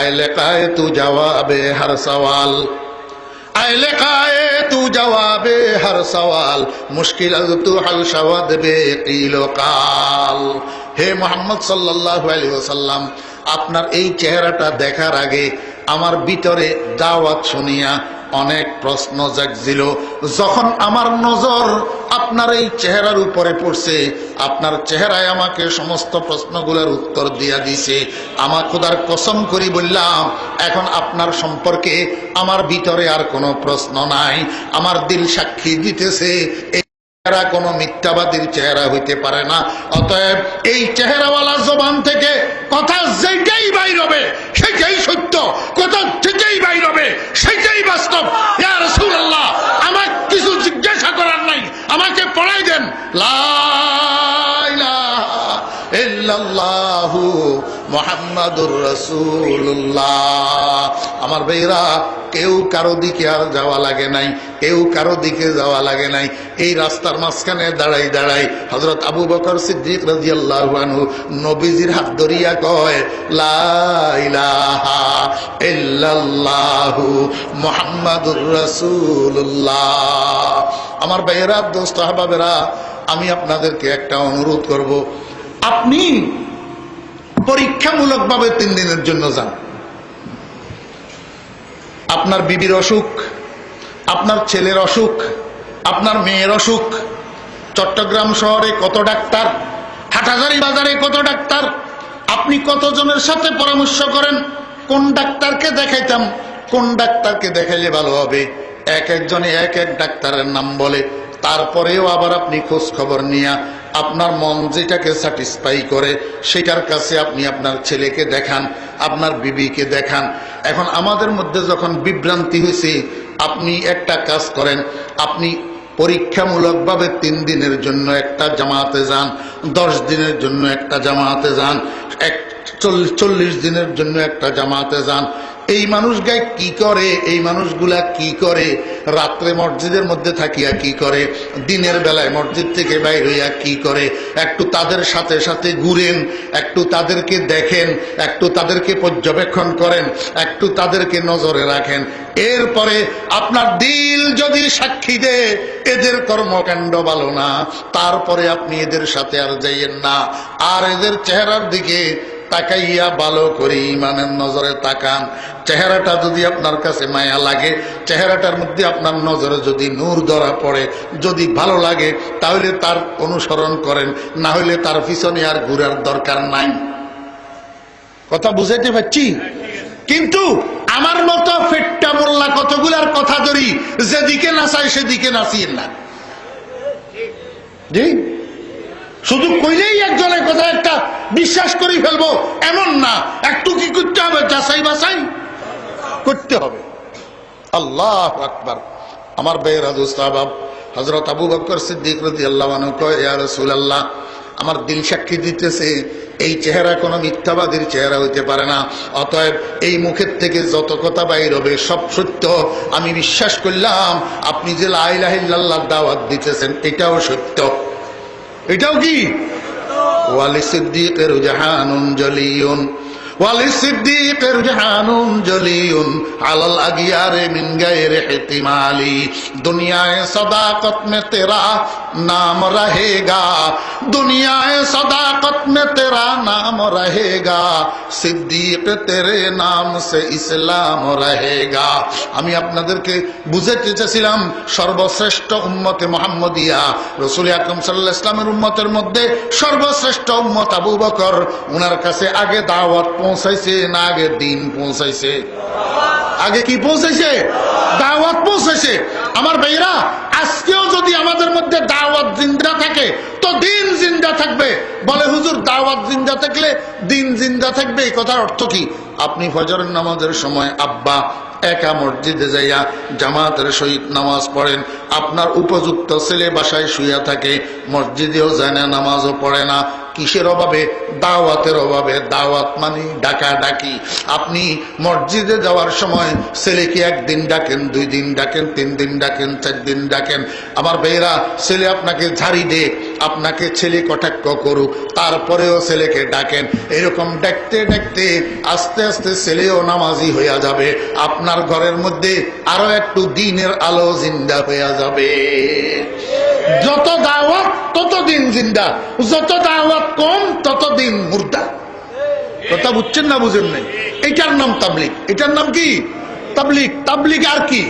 আইলেকায়ে তু জবাবে হর সওয়াল, আইলেকায়ে তু জবাবে হর সওয়াল, মুশকিল তু হল শওয়াদ বে কিল কাল। হে মুহাম্মদ সাল্লাল্লাহু আলাইহি ওয়াসাল্লাম, আপনার এই চেহারাটা দেখার আগে আমার ভিতরে দাওয়াত শুনিয়া অনেক প্রশ্ন জাগছিল। যখন আমার নজর আপনার এই চেহারার উপরে পড়ছে, আপনার চেহারায় আমাকে সমস্ত প্রশ্নগুলোর উত্তর দিয়া দিছে। আমার খোদার কসম করি বললাম, এখন আপনার সম্পর্কে আমার ভিতরে আর কোনো প্রশ্ন নাই। আমার দিল সাক্ষী দিতেছে চেহারা কোনো মিথ্যাবাদীর চেহারা হইতে পারে না। অতএব এই চেহারাওয়ালা জবান থেকে কথা যেটাই বাইর হবে সেটাই সত্য, কথা থেকেই বাইর হবে সেটাই বাস্তব। ইয়া রাসূলুল্লাহ, আমার কিছু জিজ্ঞাসা করার নাই, আমাকে পড়াই দেন লা ইলাহা ইল্লাল্লাহু মুহাম্মাদুর রাসূলুল্লাহ। আমার ভাইরা, কেউ কারো দিকে আর যাওয়া লাগে নাই, কেউ কারো দিকে যাওয়া লাগে নাই। এই রাস্তার মাঝখানে দাঁড়াই দাঁড়াই হযরত আবু বকর সিদ্দিক রাদিয়াল্লাহু আনহু নবীজির হাত ধরিয়া কয় লা ইলাহা ইল্লাল্লাহু মুহাম্মাদুর রাসূলুল্লাহ। আমার ভাইয়েরা, দোস্ত আহবাবেরা, আমি আপনাদেরকে একটা অনুরোধ করব, আপনি পরীক্ষামূলকভাবে 3 দিনের জন্য যান। আপনার বিবির অসুখ, আপনার ছেলের অসুখ, আপনার মেয়ের অসুখ, চট্টগ্রাম শহরে কত ডাক্তার, হাটহাজারী বাজারে কত ডাক্তার, আপনি কতজনের সাথে পরামর্শ করেন কোন ডাক্তারকে দেখাইতাম, কোন ডাক্তারকে দেখাইলে ভালো হবে। এক একজনে এক এক ডাক্তারের নাম বলে। তারপরেও আবার আপনি খোঁজ খবর নিয়ে আপনার মন যেটাকে স্যাটিসফাই করে সেটার কাছে আপনি আপনার ছেলেকে দেখান, আপনার বিবিকে দেখান। এখন আমাদের মধ্যে যখন বিভ্রান্তি হয়েছে, আপনি একটা কাজ করেন, আপনি পরীক্ষামূলকভাবে 3 দিনের জন্য একটা জামাতে যান, 10 দিনের জন্য একটা জামাতে যান, 40 দিনের জন্য একটা জামাতে যান। এই মানুষগুলা কি করে, এই মানুষগুলা কি করে, রাত্রে মসজিদের মধ্যে থাকিয়া কি করে, দিনের বেলায় মসজিদ থেকে বাইর হইয়া কি করে, একটু তাদের সাথে সাথে ঘুরেন, একটু তাদেরকে দেখেন, একটু তাদেরকে পর্যবেক্ষণ করেন, একটু তাদেরকে নজরে রাখেন। এরপরে আপনার দিল যদি সাক্ষী দেয় এদের কর্মকাণ্ড ভালো না, তারপরে আপনি এদের সাথে আর যাইয়েন না। আর এদের চেহারার দিকে তাকাইয়া ভালো করে ইমানের নজরে তাকান। চেহারাটা যদি আপনার কাছে মায়া লাগে, চেহারাটার মধ্যে আপনার নজরে যদি নূর ধরা পড়ে, যদি ভালো লাগে, তাহলে তার অনুসরণ করেন, না হলে তার পিছনে আর ঘুরার দরকার নাই। কথা বুঝাইতে পারছি? কিন্তু আমার মতো ফেট্টা মোল্লা কতগুলার কথা ধরি, যেদিকে নাচাই সেদিকে নাচিয়েন না। জি, শুধু কইলেই একজনের কথা একটা বিশ্বাস করে ফেলবো এমন না, একটু কি করতে হবে, যাচাই বাছাই করতে হবে। আল্লাহু আকবার। আমার ভাইয়েরা, দোস্ত আহবাব, হযরত আবু বকর সিদ্দিক রাদিয়াল্লাহু আনহু কয়, ইয়া রাসূলুল্লাহ, আমার দিল সাক্ষী দিতেছে এই চেহারা কোনো মিথ্যাবাদীর চেহারা হইতে পারে না। অতএব এই মুখের থেকে যত কথা বাইর হবে সব সত্য। আমি বিশ্বাস করলাম আপনি যে লা ইলাহা ইল্লাল্লাহর দাওয়াত দিতেছেন এটাও সত্য। এটাও কি? ওয়ালি সিদ্দিকের জাহানুন জলিয়ুন, ওয়ালি সিদ্দিকের জাহানুন জলিয়ুন আলাল আগিয়ারে মিন গায়রে ইহতিমালি। দুনিয়ায়ে সদাকত মে তেরা নাম রহেগা, দুনিয়ায়ে সদাকত মে তেরা নাম রহেগা, সিদ্দিক তেরে নাম সে ইসলাম রহেগা। আমি আপনাদেরকে বুঝাতে চেয়েছিলাম সর্বশ্রেষ্ঠ উম্মতে মুহাম্মদিয়া, রাসূল আকরাম সাল্লাল্লাহু আলাইহি ওয়াসাল্লামের উম্মতের মধ্যে সর্বশ্রেষ্ঠ উম্মত আবু বকর। উনার কাছে আগে দাওয়াত পৌঁছাইছে না আগে দিন পৌঁছাইছে? আগে কি পৌঁছাইছে? দাওয়াত পৌঁছাইছে। আমার ভাইরা, আজকেও যদি আমাদের মধ্যে দাওয়াত জিন্দা থাকে তো দিন জিন্দা থাকবে। বলে হুজুর, দাওয়াত জিন্দা থাকলে দিন জিন্দা থাকবে, এই কথার অর্থ কি? আপনি ফজরের নামাজের সময় আব্বা একা মসজিদে যাইয়া জামাতের সহিত নামাজ পড়েন, আপনার উপযুক্ত ছেলে বাসায় শুইয়া থাকে, মসজিদেও যায় না, নামাজও পড়ে না। কিসের অভাবে? দাওয়াতের অভাবে। দাওয়াত মানে ডাকা ডাকি। আপনি মসজিদে যাওয়ার সময় ছেলেকে 1 দিন ডাকেন, 2 দিন ডাকেন, 3 দিন ডাকেন, 4 দিন ডাকেন। আমার ভাইরা, ছেলে আপনাকে ঝাড়ি দে, আপনাকে ছেলে কটাক্ষ করুক, তারপরেও ছেলেকে ডাকেন। এরকম ডাকতে ডাকতে আস্তে আস্তে ছেলেও নামাজি হইয়া যাবে, আপনার ঘরের মধ্যে আরো একটু দিনের আলো জিন্দা হইয়া যাবে। যত দাওয়াত তত দিন জিন্দা, যত দাওয়াত কম তত দিন মুর্দা। কথা বুঝছেন না বুঝেন নাই? এটার নাম তাবলিগ। এটার নাম কি? তাবলিগ। তাবলিগ আর কি?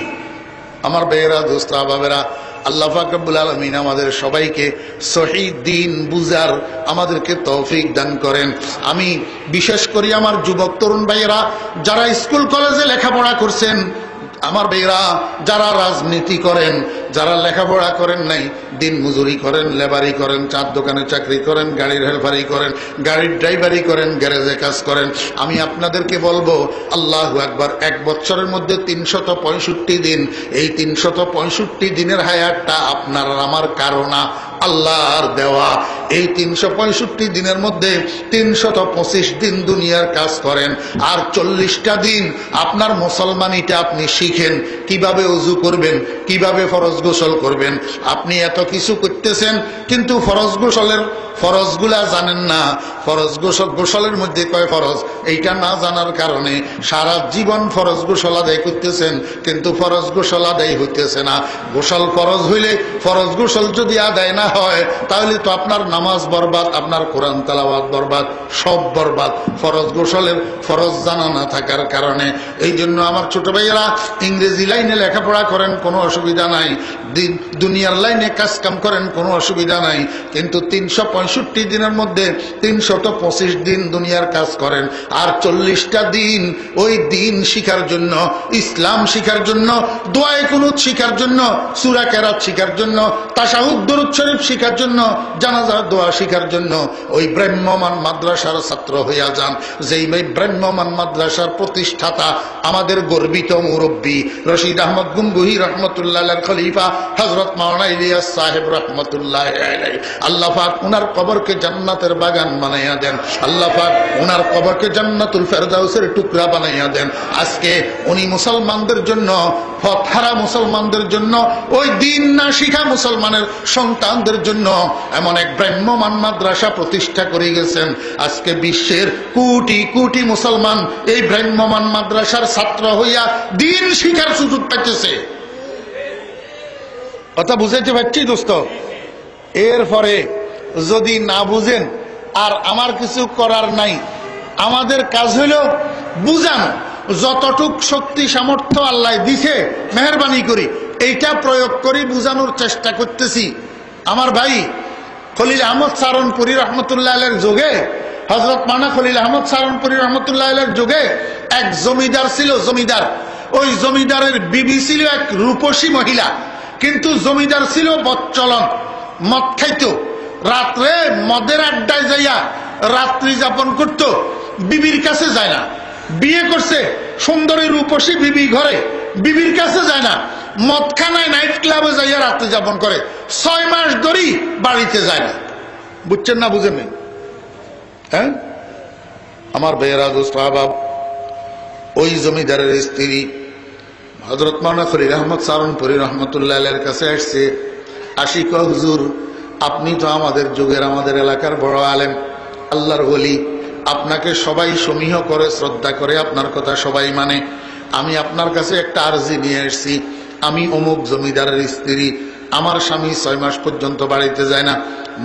আমার ভাইয়েরা, দোস্তা, বাবেরা, আল্লাহ পাক রব্বুল আলামিন আমাদের সবাইকে সহিহ দ্বীন বুঝার আমাদেরকে তৌফিক দান করেন। আমি বিশেষ করে আমার যুবক তরুণ ভাইয়েরা, যারা স্কুল কলেজে লেখাপড়া করছেন, আমার ভাইয়েরা যারা রাজনীতি করেন, যারা লেখাপড়া করেন নাই, দিন মজুরি করেন, লেবারি করেন, চার দোকানে চাকরি করেন, গাড়ির হেলফারি করেন, গাড়ির ড্রাইভারি করেন, গ্যারেজে কাজ করেন, আমি আপনাদেরকে বলবো, আল্লাহু আকবার, এক বছরের মধ্যে 365 দিন, এই 365 দিনের হায়াতটা আপনার আমার কারণা, আল্লাহর দেওয়া। এই 365 দিনের মধ্যে 325 দিন দুনিয়ার কাজ করেন, আর 40টা দিন আপনার মুসলমানিটা আপনি শিখেন, কিভাবে ওযু করবেন, কিভাবে ফরজ গোসল করবেন। আপনি এত কিছু করতেছেন কিন্তু ফরজ গোসলের ফরজগুলা জানেন না। ফরজ গোসলের মধ্যে কয় ফরজ, এইটা না জানার কারণে সারা জীবন ফরজ গোসল আদায় করতেছেন, কিন্তু ফরজ গোসল আদায় হইতেছে না। গোসল ফরজ হইলে, ফরজ গোসল যদি আদায় না হয়, তাহলে তো আপনার নামাজ বরবাদ, আপনার কোরআন তেলাওয়াত বরবাদ, সব বরবাদ। ফরজ গোসলের ফরজ জানা না থাকার কারণে। এই জন্য আমার ছোট ভাইয়েরা, ইংরেজি লাইনে লেখাপড়া করেন, কোনো অসুবিধা নাই, দুনিয়ার লাইনে কাজ কাম করেন, কোনো অসুবিধা নাই, কিন্তু 365 দিনের মধ্যে 325 দিন দুনিয়ার কাজ করেন, আর 40টা দিন ওই দিন শিখার জন্য, ইসলাম শিখার জন্য, দোয়ায়ে কুনুত শিখার জন্য, সূরা কেরাত শিখার জন্য, তাশাহুদ দরুদ শরীফ শিখার জন্য, জানাজার দোয়া শিখার জন্য ওই ব্রাহ্মমান মাদ্রাসার ছাত্র হইয়া যান। যেই ব্রাহ্মমান মাদ্রাসার প্রতিষ্ঠাতা, আমাদের গর্বিত মুরব্বী রশিদ আহমদ গঙ্গুহি রহমতুল্লাহ খলিফা হযরত মাওলানা ইলিয়াস সাহেব রহমতুল্লাহ আলাইহি, আল্লাহ পাক উনার কবরকে জান্নাতের বাগান বানাইয়া দেন, আল্লাহ পাক উনার কবরকে জান্নাতুল ফেরদাউসের টুকরা বানাইয়া দেন। আজকে উনি মুসলমানদের জন্য, পথহারা মুসলমানদের জন্য, ওই দিন না শিখা মুসলমানের সন্তানদের জন্য এমন এক ব্রাহ্মমান মাদ্রাসা প্রতিষ্ঠা করে গেছেন। আজকে বিশ্বের কোটি কোটি মুসলমান এই ব্রাহ্মমান মাদ্রাসার ছাত্র হইয়া দিন শিখার সুযোগ পাইতেছে। কথা বুঝাইতে পারছি দোস্ত? এরপরে যদি না বুঝেন, আর আমার কিছু করার নাই, আমাদের কাজ হইল বুঝানো। যতটুক শক্তি সামর্থ্য আল্লাহ দিছে, মেহরবানি করি এইটা প্রয়োগ করি, বুঝানোর চেষ্টা করতেছি। আমার ভাই খলিল আহমদ সারনপুরি রহমতুল্লাহ আলাইহির যুগে, হযরত মাওলানা খলিল আহমদ সারনপুরি রহমতুল্লাহ আলাইহির যুগে এক জমিদার ছিল। জমিদার, ওই জমিদারের বিবি ছিল এক রূপসী মহিলা, কিন্তু জমিদার ছিল বচ্চলন, মদ খাইতো, রাত্রে মদের আড্ডায় যাইয়া রাত্রি যাপন করত, বিবির কাছে যায় না। বিয়ে করছে সুন্দরী রূপসী বিবি, ঘরে বিবির কাছে যায় না, মদখানায় নাইট ক্লাবে যাইয়া রাত্রি যাপন করে, 6 মাস ধরেই বাড়িতে যায় না। বুঝছেন না বুঝেন নাই? হ্যাঁ আমার ভাইয়েরা, দোস্ত আহবাব, ওই জমিদারের স্ত্রী হযরত মাওলানা খলিল আহমদ সারনপুরি রহমতুল্লাহ আলাইহির কাছে আসছে। আশিক হুজুর, আপনি তো আমাদের যুগের, আমাদের এলাকার বড় আলেম, আল্লাহর ওলি, আপনাকে সবাই সমীহ করে, শ্রদ্ধা করে, আপনার কথা সবাই মানে। আমি আপনার কাছে একটা আরজি নিয়ে এসেছি। আমি অমুক জমিদারের স্ত্রী, আমার স্বামী 6 মাস পর্যন্ত বাড়িতে যায় না,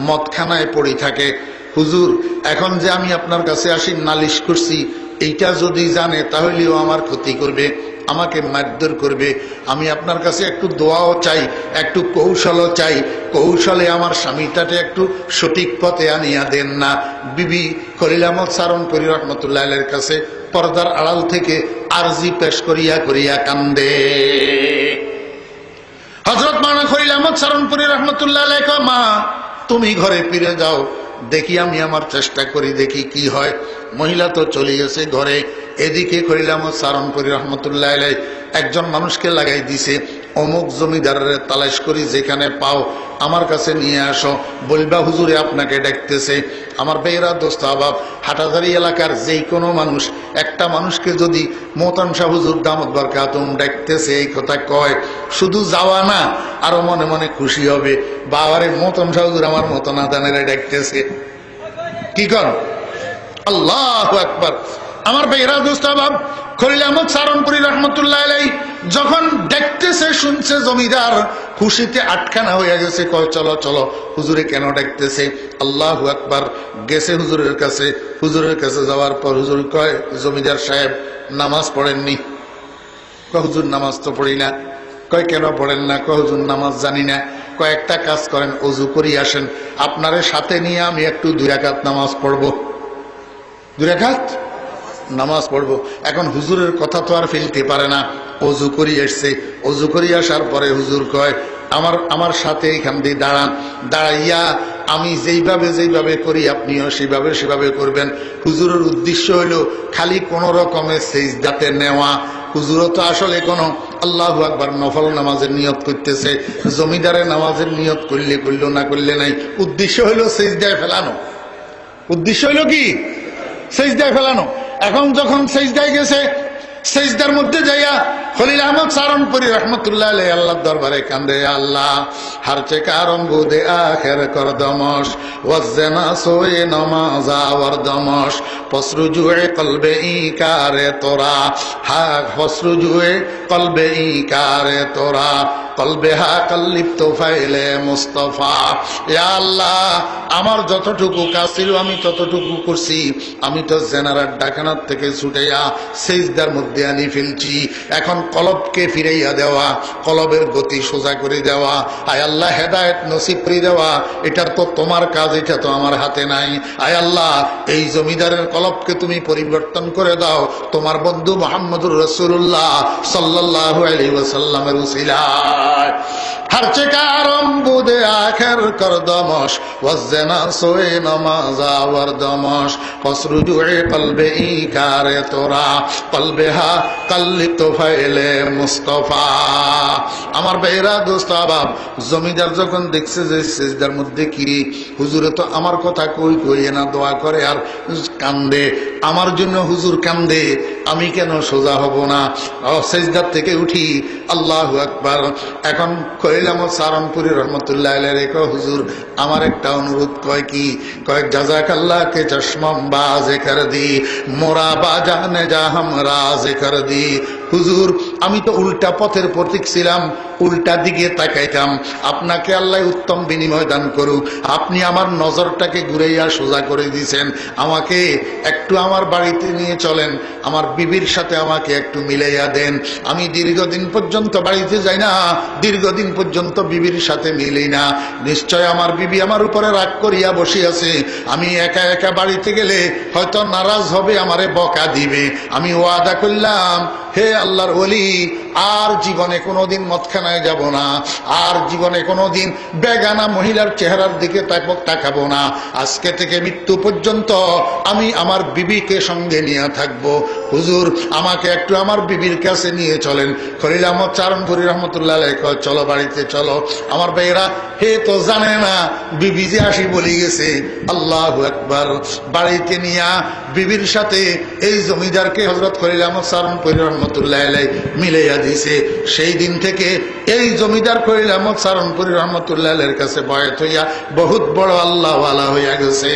মদখানায় পড়ে থাকে। হুজুর, এখন যে আমি আপনার কাছে আসি, নালিশ করছি, এইটা যদি জানে তাহলেও আমার ক্ষতি করবে, আমাকে মারধর করবে। আমি আপনার কাছে একটু দোয়াও চাই, একটু কৌশলও চাই, কৌশলে আমার স্বামীটাকে একটু সঠিক পথে আনিয়া দেন না। বিবি খলিল আহমদ সারনপুরি রহমতুল্লাহ আলাইহির কাছে পর্দার আড়াল থেকে আরজি পেশ করিয়া করিয়া কান্দে। হযরত মাওলানা খলিল আহমদ সারনপুরি রহমতুল্লাহ আলাইহি কয়, মা তুমি ঘরে ফিরে যাও, দেখি আমি আমার চেষ্টা করি, দেখি কি হয়। মহিলা তো চলে গেছে ঘরে। এদিকে খলিল আহমদ সারনপুরি রহমতুল্লাহ আলাইহি একজন মানুষকে লাগাই দিছে, অমুক জমিদারের তালাশ করি, যেখানে পাও আমার কাছে নিয়ে আসো, বলবা হুজুরে আপনাকে ডাকতেছে। আমার বেয়েরা দোস্ত আবাব, হাটাজারি এলাকার যেই কোনো মানুষ একটা মানুষকে যদি মোহতারাম শাহ হুজুর দামত বরকাতুম ডাকতেছে এই কথা কয়, শুধু যাওয়া না, আরো মনে মনে খুশি হবে, বাবারে মোহতারাম শাহ হুজুর আমার মতো নাদানেরা ডাকতেছে। কি কর? আল্লাহু আকবার। আমার বেয়েরা দোস্ত আবাব, খলিল আহমদ সারনপুরি রহমতুল্লাহ আলাইহি যখন দেখতেছে শুনছে জমিদার, খুশিতে আটখানা হয়ে গেছে, কয় চলো চলো হুজুরে কেন ডাকতেছে। আল্লাহু আকবার। গেছে হুজুরের কাছে। হুজুরের কাছে যাওয়ার পর হুজুর কয়, জমিদার সাহেব নামাজ পড়েননি? কয় হুজুর নামাজ তো পড়ি না। কয় কেন পড়েন না? কয় হুজুর নামাজ জানি না। কয়েকটা কাজ করেন, অজু করি আসেন, আপনারে সাথে নিয়ে আমি একটু 2 রাকাত নামাজ পড়বো। 2 রাকাত নামাজ পড়বো। এখন হুজুরের কথা তো আর ফেলতে পারে না, অজু করি আসছে। অজু করি আসার পরে হুজুর কয়, আমার সাথে এখান দিয়ে দাঁড়ান। দাঁড়াইয়া আমি যেইভাবে করি আপনিও সেভাবে করবেন। হুজুরের উদ্দেশ্য হইল খালি কোন রকমের সেজদাতে নেওয়া। হুজুরও তো আসলে কোনো আল্লাহু আকবার নফল নামাজের নিয়ত করতেছে, জমিদারের নামাজের নিয়ত করলে করল, না করলে নাই। উদ্দেশ্য হইল সেজদায় ফেলানো। উদ্দেশ্য হইল কি? সেজদায় ফেলানো। এখন যখন সেজদায় গেছে, সেজদার মধ্যে যাইয়া খলিল আহমদ সারনপুরি রহমতুল্লাহ আলাইহি আল্লাহর দরবারে কান্দে, আল্লাহ হারচে কারম বুদে আখের কর দমস ওয়াজনা সোয়ে নমাজা ওয়ার দমস পসরুজুয়ে কলবে ই কারে তোরা, হা পসরুজুয়ে কলবে ই কারে তোরা, কলবে হা কল্লিপ্ত ফাইলে মুস্তফা। ইয়া আল্লাহ, আমার যতটুকু কাজ ছিল আমি ততটুকু করছি। আমি তো জেনারেল ডাকানার থেকে ছুটাইয়া সেজদার মধ্যে আনি ফেলছি। এখন কলবকে ফিরাইয়া দেওয়া, কলবের গতি সোজা করে দেওয়া, আয় আল্লাহ হেদায়েত নসিব করে দেওয়া, এটার তো তোমার কাজ, এটা তো আমার হাতে নাই। আয় আল্লাহ, এই জমিদারের কলবকে তুমি পরিবর্তন করে দাও তোমার বন্ধু মুহাম্মদুর রাসূলুল্লাহ সাল্লাল্লাহু আলাইহি ওয়াসাল্লামের উসিলায়। হারচে কারম বুদে আখের কর দমস ওয়াজনা সোয়ে নমাজা ওয়ার দমস ফসরুজুয়ে কলবে ই কারে তোরা, কলবে হা কাল্লিত ফাইলে মুস্তফা। আমার বেরা দোস্ত আবাব, জমিদার যখন দেখছে যে সেজদার মধ্যে কি, হুজুরে তো আমার কথা কই কই না দোয়া করে আর কান্দে, আমার জন্য হুজুর কান্দে, আমি কেন সোজা হব না? সেজদার থেকে উঠি, আল্লাহু আকবার। এখন খলিল আহমদ সারনপুরি রহমতুল্লাহ আলাইহি কয়, হুজুর আমার একটা অনুরোধ। কয় কি? কয় জাযাকাল্লাহ কে চশমম বাজে কর দি, মোরা বাজানে যা হামরা জে কর দি। হুজুর আমি তো উল্টা পথের প্রতীক ছিলাম, উল্টা দিকে তাকাইতাম, আপনাকে আল্লাহ উত্তম বিনিময় দান করুক, আপনি আমার নজরটাকে ঘুরাইয়া সোজা করে দিয়েছেন। আমাকে একটু আমার বাড়িতে নিয়ে চলেন, আমার বিবির সাথে আমাকে একটু মিলাইয়া দেন। আমি দীর্ঘদিন পর্যন্ত বাড়িতে যাই না, দীর্ঘদিন পর্যন্ত বিবির সাথে মিলি না। নিশ্চয় আমার বিবি আমার উপরে রাগ করিয়া বসে আছে, আমি একা একা বাড়িতে গেলে হয়তো নারাজ হবে, আমারে বকা দিবে। আমি ওয়াদা করলাম, হে আল্লাহর ওলি, আর জীবনে কোনোদিন মদখানায় যাব না, আর জীবনে কোনোদিন বেগানা মহিলার চেহারার দিকে তাকাবো না। আজকে থেকে মৃত্যু পর্যন্ত আমি আমার বিবিকে সঙ্গে নিয়ে থাকবো। হুজুর আমাকে একটু আমার বিবির কাছে নিয়ে চলেন। খলিল আহমদ সারনপুরি রহমতুল্লাহ আলাইহি কয়, চলো বাড়িতে চলো। আমার ভাইয়েরা, হে তো জানে না বিবি যে আসি বলে গেছে। আল্লাহু আকবার। বাড়িতে নিয়া বিবির সাথে এই জমিদারকে হযরত খলিল আহমদ সারনপুরি রহমতুল্লাহ আলাইহি মিলাইয়া দিয়েছে। সেই দিন থেকে এই জমিদার খলিল আহমদ সারনপুরি রহমতুল্লাহ আলাইহির কাছে বয়াত হইয়া বহুত বড় আল্লাহওয়ালা হইয়া গেছে।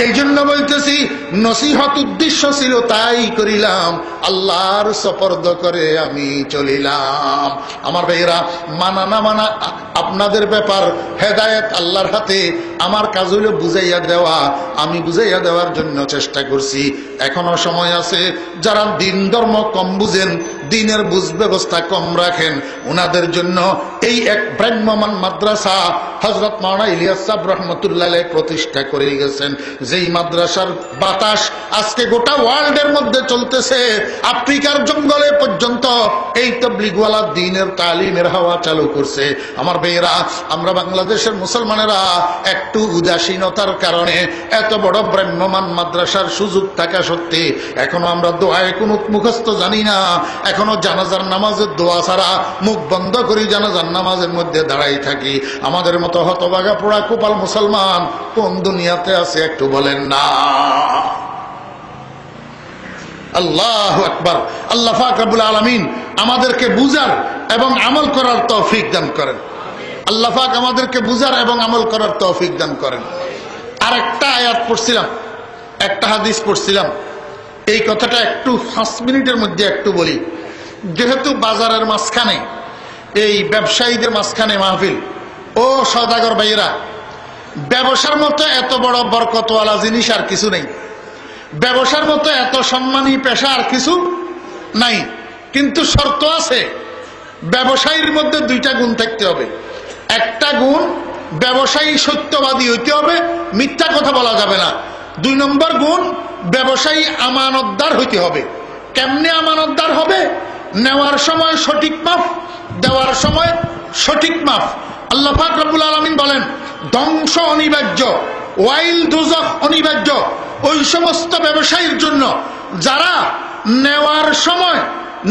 এই জন্য বলতেছি, নসিহত উদ্দেশ্য ছিল তাই করিলাম, আল্লাহর সপর্দ করে আমি চলিলাম। আমার ভাইয়েরা, মানা না মানা আপনাদের ব্যাপার, হেদায়েত আল্লাহর হাতে। আমার কাজ হলো বুঝাইয়া দেওয়া, আমি বুঝাইয়া দেওয়ার জন্য চেষ্টা করছি। এখনো সময় আছে, যারা দিন ধর্ম কম বুঝেন, দিনের বুঝ ব্যবস্থা কম রাখেন, ওনাদের জন্য এই এক ভ্রাম্যমান মাদ্রাসা হযরত মাওলানা ইলিয়াস সাহেব রাহমাতুল্লাহ আলাইহি প্রতিষ্ঠা করে গেছেন। যেই মাদ্রাসার বাতাস আজকে গোটা ওয়ার্ল্ডের মধ্যে চলতেছে, আফ্রিকার জঙ্গলে পর্যন্ত এই তাবলীগওয়ালা দ্বীনের তালিমের হাওয়া চালু করছে। আমার ভাইয়েরা, আমরা বাংলাদেশের মুসলমানেরা একটু উদাসীনতার কারণে এত বড় ভ্রাম্যমান মাদ্রাসার সুযোগ থাকা সত্ত্বে এখনো আমরা দোয়ায়ে কুনুত মুখস্থ জানি না, এখনো জানাজার নামাজের দোয়া ছাড়া মুখ বন্ধ করে জানাজার নামাজের মধ্যে দাঁড়াই থাকি। আমাদের মতো হতভাগা পোড়া কোপাল মুসলমান কোন দুনিয়াতে আছে একটু বলেন না। আল্লাহু আকবার। আল্লাহ পাক রব্বুল আলামিন আমাদেরকে বুঝার এবং আমল করার তৌফিক দান করেন। আল্লাহ পাক আমাদেরকে বুঝার এবং আমল করার তৌফিক দান করেন। আর একটা আয়াত পড়ছিলাম, একটা হাদিস পড়ছিলাম, এই কথাটা একটু 5 মিনিটের মধ্যে একটু বলি। যেহেতু বাজারের মাঝখানে, এই ব্যবসায়ীদের মাঝখানে মাহফিল, ও সওদাগর ভাইয়েরা, ব্যবসার মতো এত বড় বরকতওয়ালা জিনিস আর কিছু নেই। ব্যবসার মতো এত সম্মানী পেশা আর কিছু নাই। কিন্তু শর্ত আছে, ব্যবসায়ীর মধ্যে 2টা গুণ থাকতে হবে। একটা গুণ, ব্যবসায়ী সত্যবাদী হইতে হবে, মিথ্যা কথা বলা যাবে না। 2 নম্বর গুণ, ব্যবসায়ী আমানতদার হইতে হবে। কেমনে আমানতদার হবে? নেওয়ার সময় সঠিক মাপ, দেওয়ার সময় সঠিক মাপ। আল্লাহ পাক রব্বুল আলামিন বলেন, ধ্বংস অনিবার্য, ওয়াইল দোজখ অনিবার্য ওই সমস্ত ব্যবসায়ীর জন্য যারা নেওয়ার সময়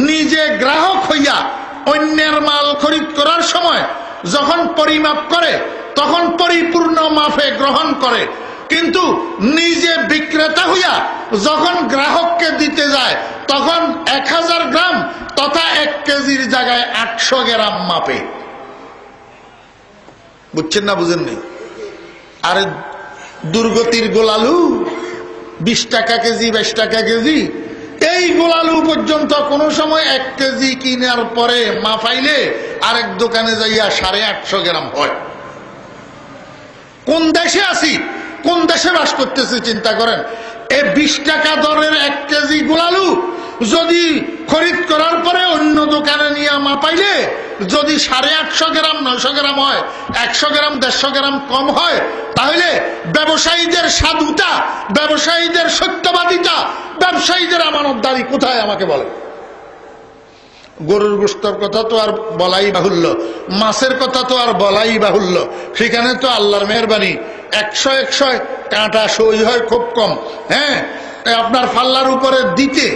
নিজে গ্রাহক হইয়া অন্যের মাল খরিদ করার সময় যখন পরিমাপ করে তখন পরিপূর্ণ মাপে গ্রহণ করে, কিন্তু নিজে বিক্রেতা হইয়া যখন গ্রাহককে দিতে যায় তখন 1000 গ্রাম তথা 1 কেজির জায়গায় 800 গ্রাম মাপে। বুঝছেন না বুঝেননি? আরে দুর্গতির গোলালু 20 টাকা কেজি, 22 টাকা কেজি, এই গোলালু পর্যন্ত কোন সময় 1 কেজি কিনার পরে মাফাইলে আরেক দোকানে যাইয়া 850 গ্রাম হয়। কোন দেশে আছি, কোন দেশে বাস করতেছি চিন্তা করেন। এই 20 টাকা দরের 1 কেজি গোলালু যদি খরিদ করার পরে অন্য দোকানে নিয়ে মাপাইলে যদি 850 গ্রাম 900 গ্রাম হয়, 100 গ্রাম 150 গ্রাম কম হয়, তাহলে ব্যবসায়ীদের সাধুতা, ব্যবসায়ীদের সত্যবাদিতা, ব্যবসায়ীদের আমানতদারি কোথায় আমাকে বলেন? গরুর গোশতের কথা তো আর বলাই বাহুল্য, মাছের কথা তো আর বলাই বাহুল্য। সেখানে তো আল্লাহর মেহেরবানি 100 কাঁটা সই হয় খুব কম। হ্যাঁ, আপনার পাল্লার উপরে দিতে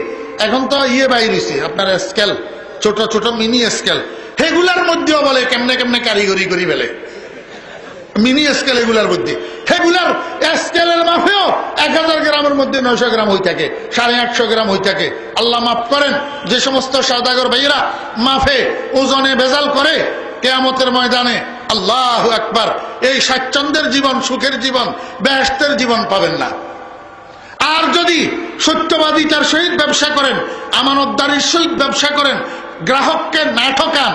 এখন তো বাইর হয়েছে আপনার স্কেল, ছোট ছোট মিনি স্কেল, সেগুলার মধ্যেও বলে কেমনে কেমনে কারিগরি করি বেলে মিনি স্কেল, এগুলার মধ্যে সেগুলার স্কেলের মাপেও 1000 গ্রামের মধ্যে 900 গ্রাম হয়ে থাকে, 850 গ্রাম হয়ে থাকে। আল্লাহ মাফ করেন যে সমস্ত সওদাগর ভাইয়েরা মাফে ওজনে ভেজাল করে, কিয়ামতের ময়দানে আল্লাহু আকবার, এই স্বাচ্ছন্দ্যের জীবন, সুখের জীবন, বেহেশতের জীবন পাবেন না। আর যদি সত্যবাদিতার সহিত ব্যবসা করেন, আমানতদারির সহিত ব্যবসা করেন, গ্রাহককে না ঠকান।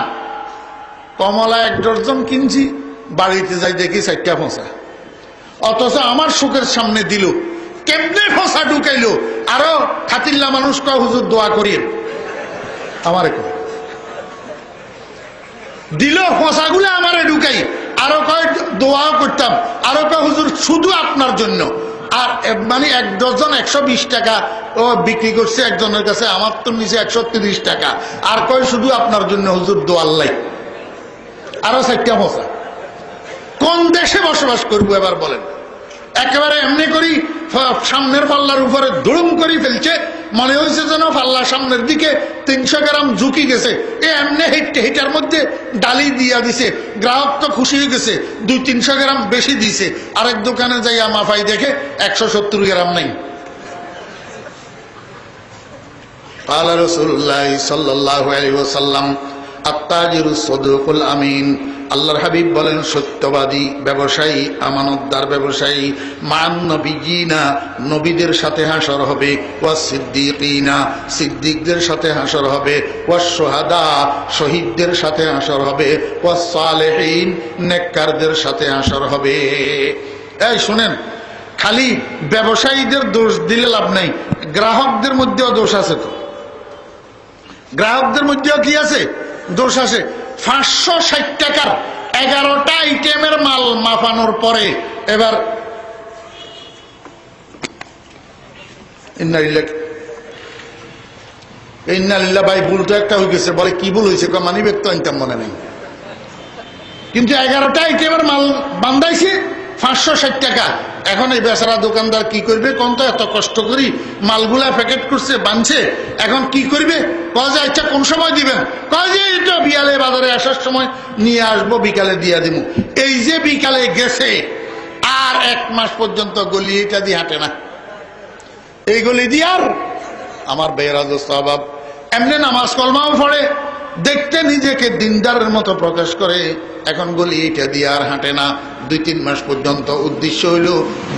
কমলা 1 ডজন কিনছি, বাড়িতে যাই দেখি 4টা ফোঁসা, অথচ আমার সুখের সামনে দিল, কেমনে ফোঁসা ঢুকাইলো। আরো খাতিল্লা মানুষ কয় হুজুর দোয়া করিয়েন, আমারে দিল ফোঁসাগুলো আমারে ঢুকাই, আরো কয় দোয়াও করতাম, আরো কয় হুজুর শুধু আপনার জন্য। আর মানে 1 ডজন 120 টাকা ও বিক্রি করছে একজনের কাছে, আমার তো নিচে 130 টাকা, আর কয় শুধু আপনার জন্য হুজুর দোয়াল্লাই। আরো 4টা ফোঁসা। কোন দেশে বসবাস করবো এবার বলেন? একেবারে এমনি করি সামনের পাল্লার উপরে দুড়ুম করে ফেলছে, মনে হয়েছে যেন পাল্লা সামনের দিকে 300 গ্রাম ঝুঁকি গেছে, এমনি হেটার মধ্যে ডালি দিয়া দিছে। গ্রাহক তো খুশি হয়ে গেছে, 200-300 গ্রাম বেশি দিছে। আরেক দোকানে যাইয়া মাফাই দেখে 170 গ্রাম নেই। قال رسول الله صلى الله عليه وسلم التاجر الصدوق الامين। আল্লাহর হাবিব বলেন, সত্যবাদী ব্যবসায়ী, আমানতদার ব্যবসায়ী, মান নবিয়িনা, নবীদের সাথে হাসর হবে, ওয়াস সিদ্দিকিনা, সিদ্দিকদের সাথে হাসর হবে, ওয়াস শুহাদা, শহীদদের সাথে হাসর হবে, ওয়াস সালেহিন, নেককারদের সাথে হাসর হবে। এই শুনেন, খালি ব্যবসায়ীদের দোষ দিলে লাভ নাই, গ্রাহকদের মধ্যেও দোষ আছে। তো গ্রাহকদের মধ্যেও কি আছে? দোষ আছে। 560 টাকার 11টা আইটেমের মাল মাপানোর পরে এবার ইন্নালিল্লাহ ভাই ভুল তো একটা হয়ে গেছে। বলে কি ভুল হয়েছে? মানি ব্যাগ তো আনতাম মনে নেই, কিন্তু 11টা আইটেমের মাল বান্ধাইছে 560 টাকা। এখন এই বেচারা দোকানদার কি করবে? কোন তো এত কষ্ট করি মালগুলা প্যাকেট করছে, বানছে, এখন কি করবে? কয় যে আচ্ছা কোন সময় দিবেন? কয় যে এটা বিকালে বাজারে আসার সময় নিয়ে আসবো, বিকালে দিয়ে দিব। এই যে বিকালে গেছে আর 1 মাস পর্যন্ত গলি এটা দিয়ে হাঁটে না। এই গলি দিয়ে আর আমার বেরাজ স্বভাব এমনি নামাজ কলমাও পড়ে, দেখতে নিজেকে দিনদারের মতো প্রকাশ করে, এখন গলি এটা দিয়ে আর হাঁটে না। 2-3 মাস পর্যন্ত উদ্দেশ্য হইল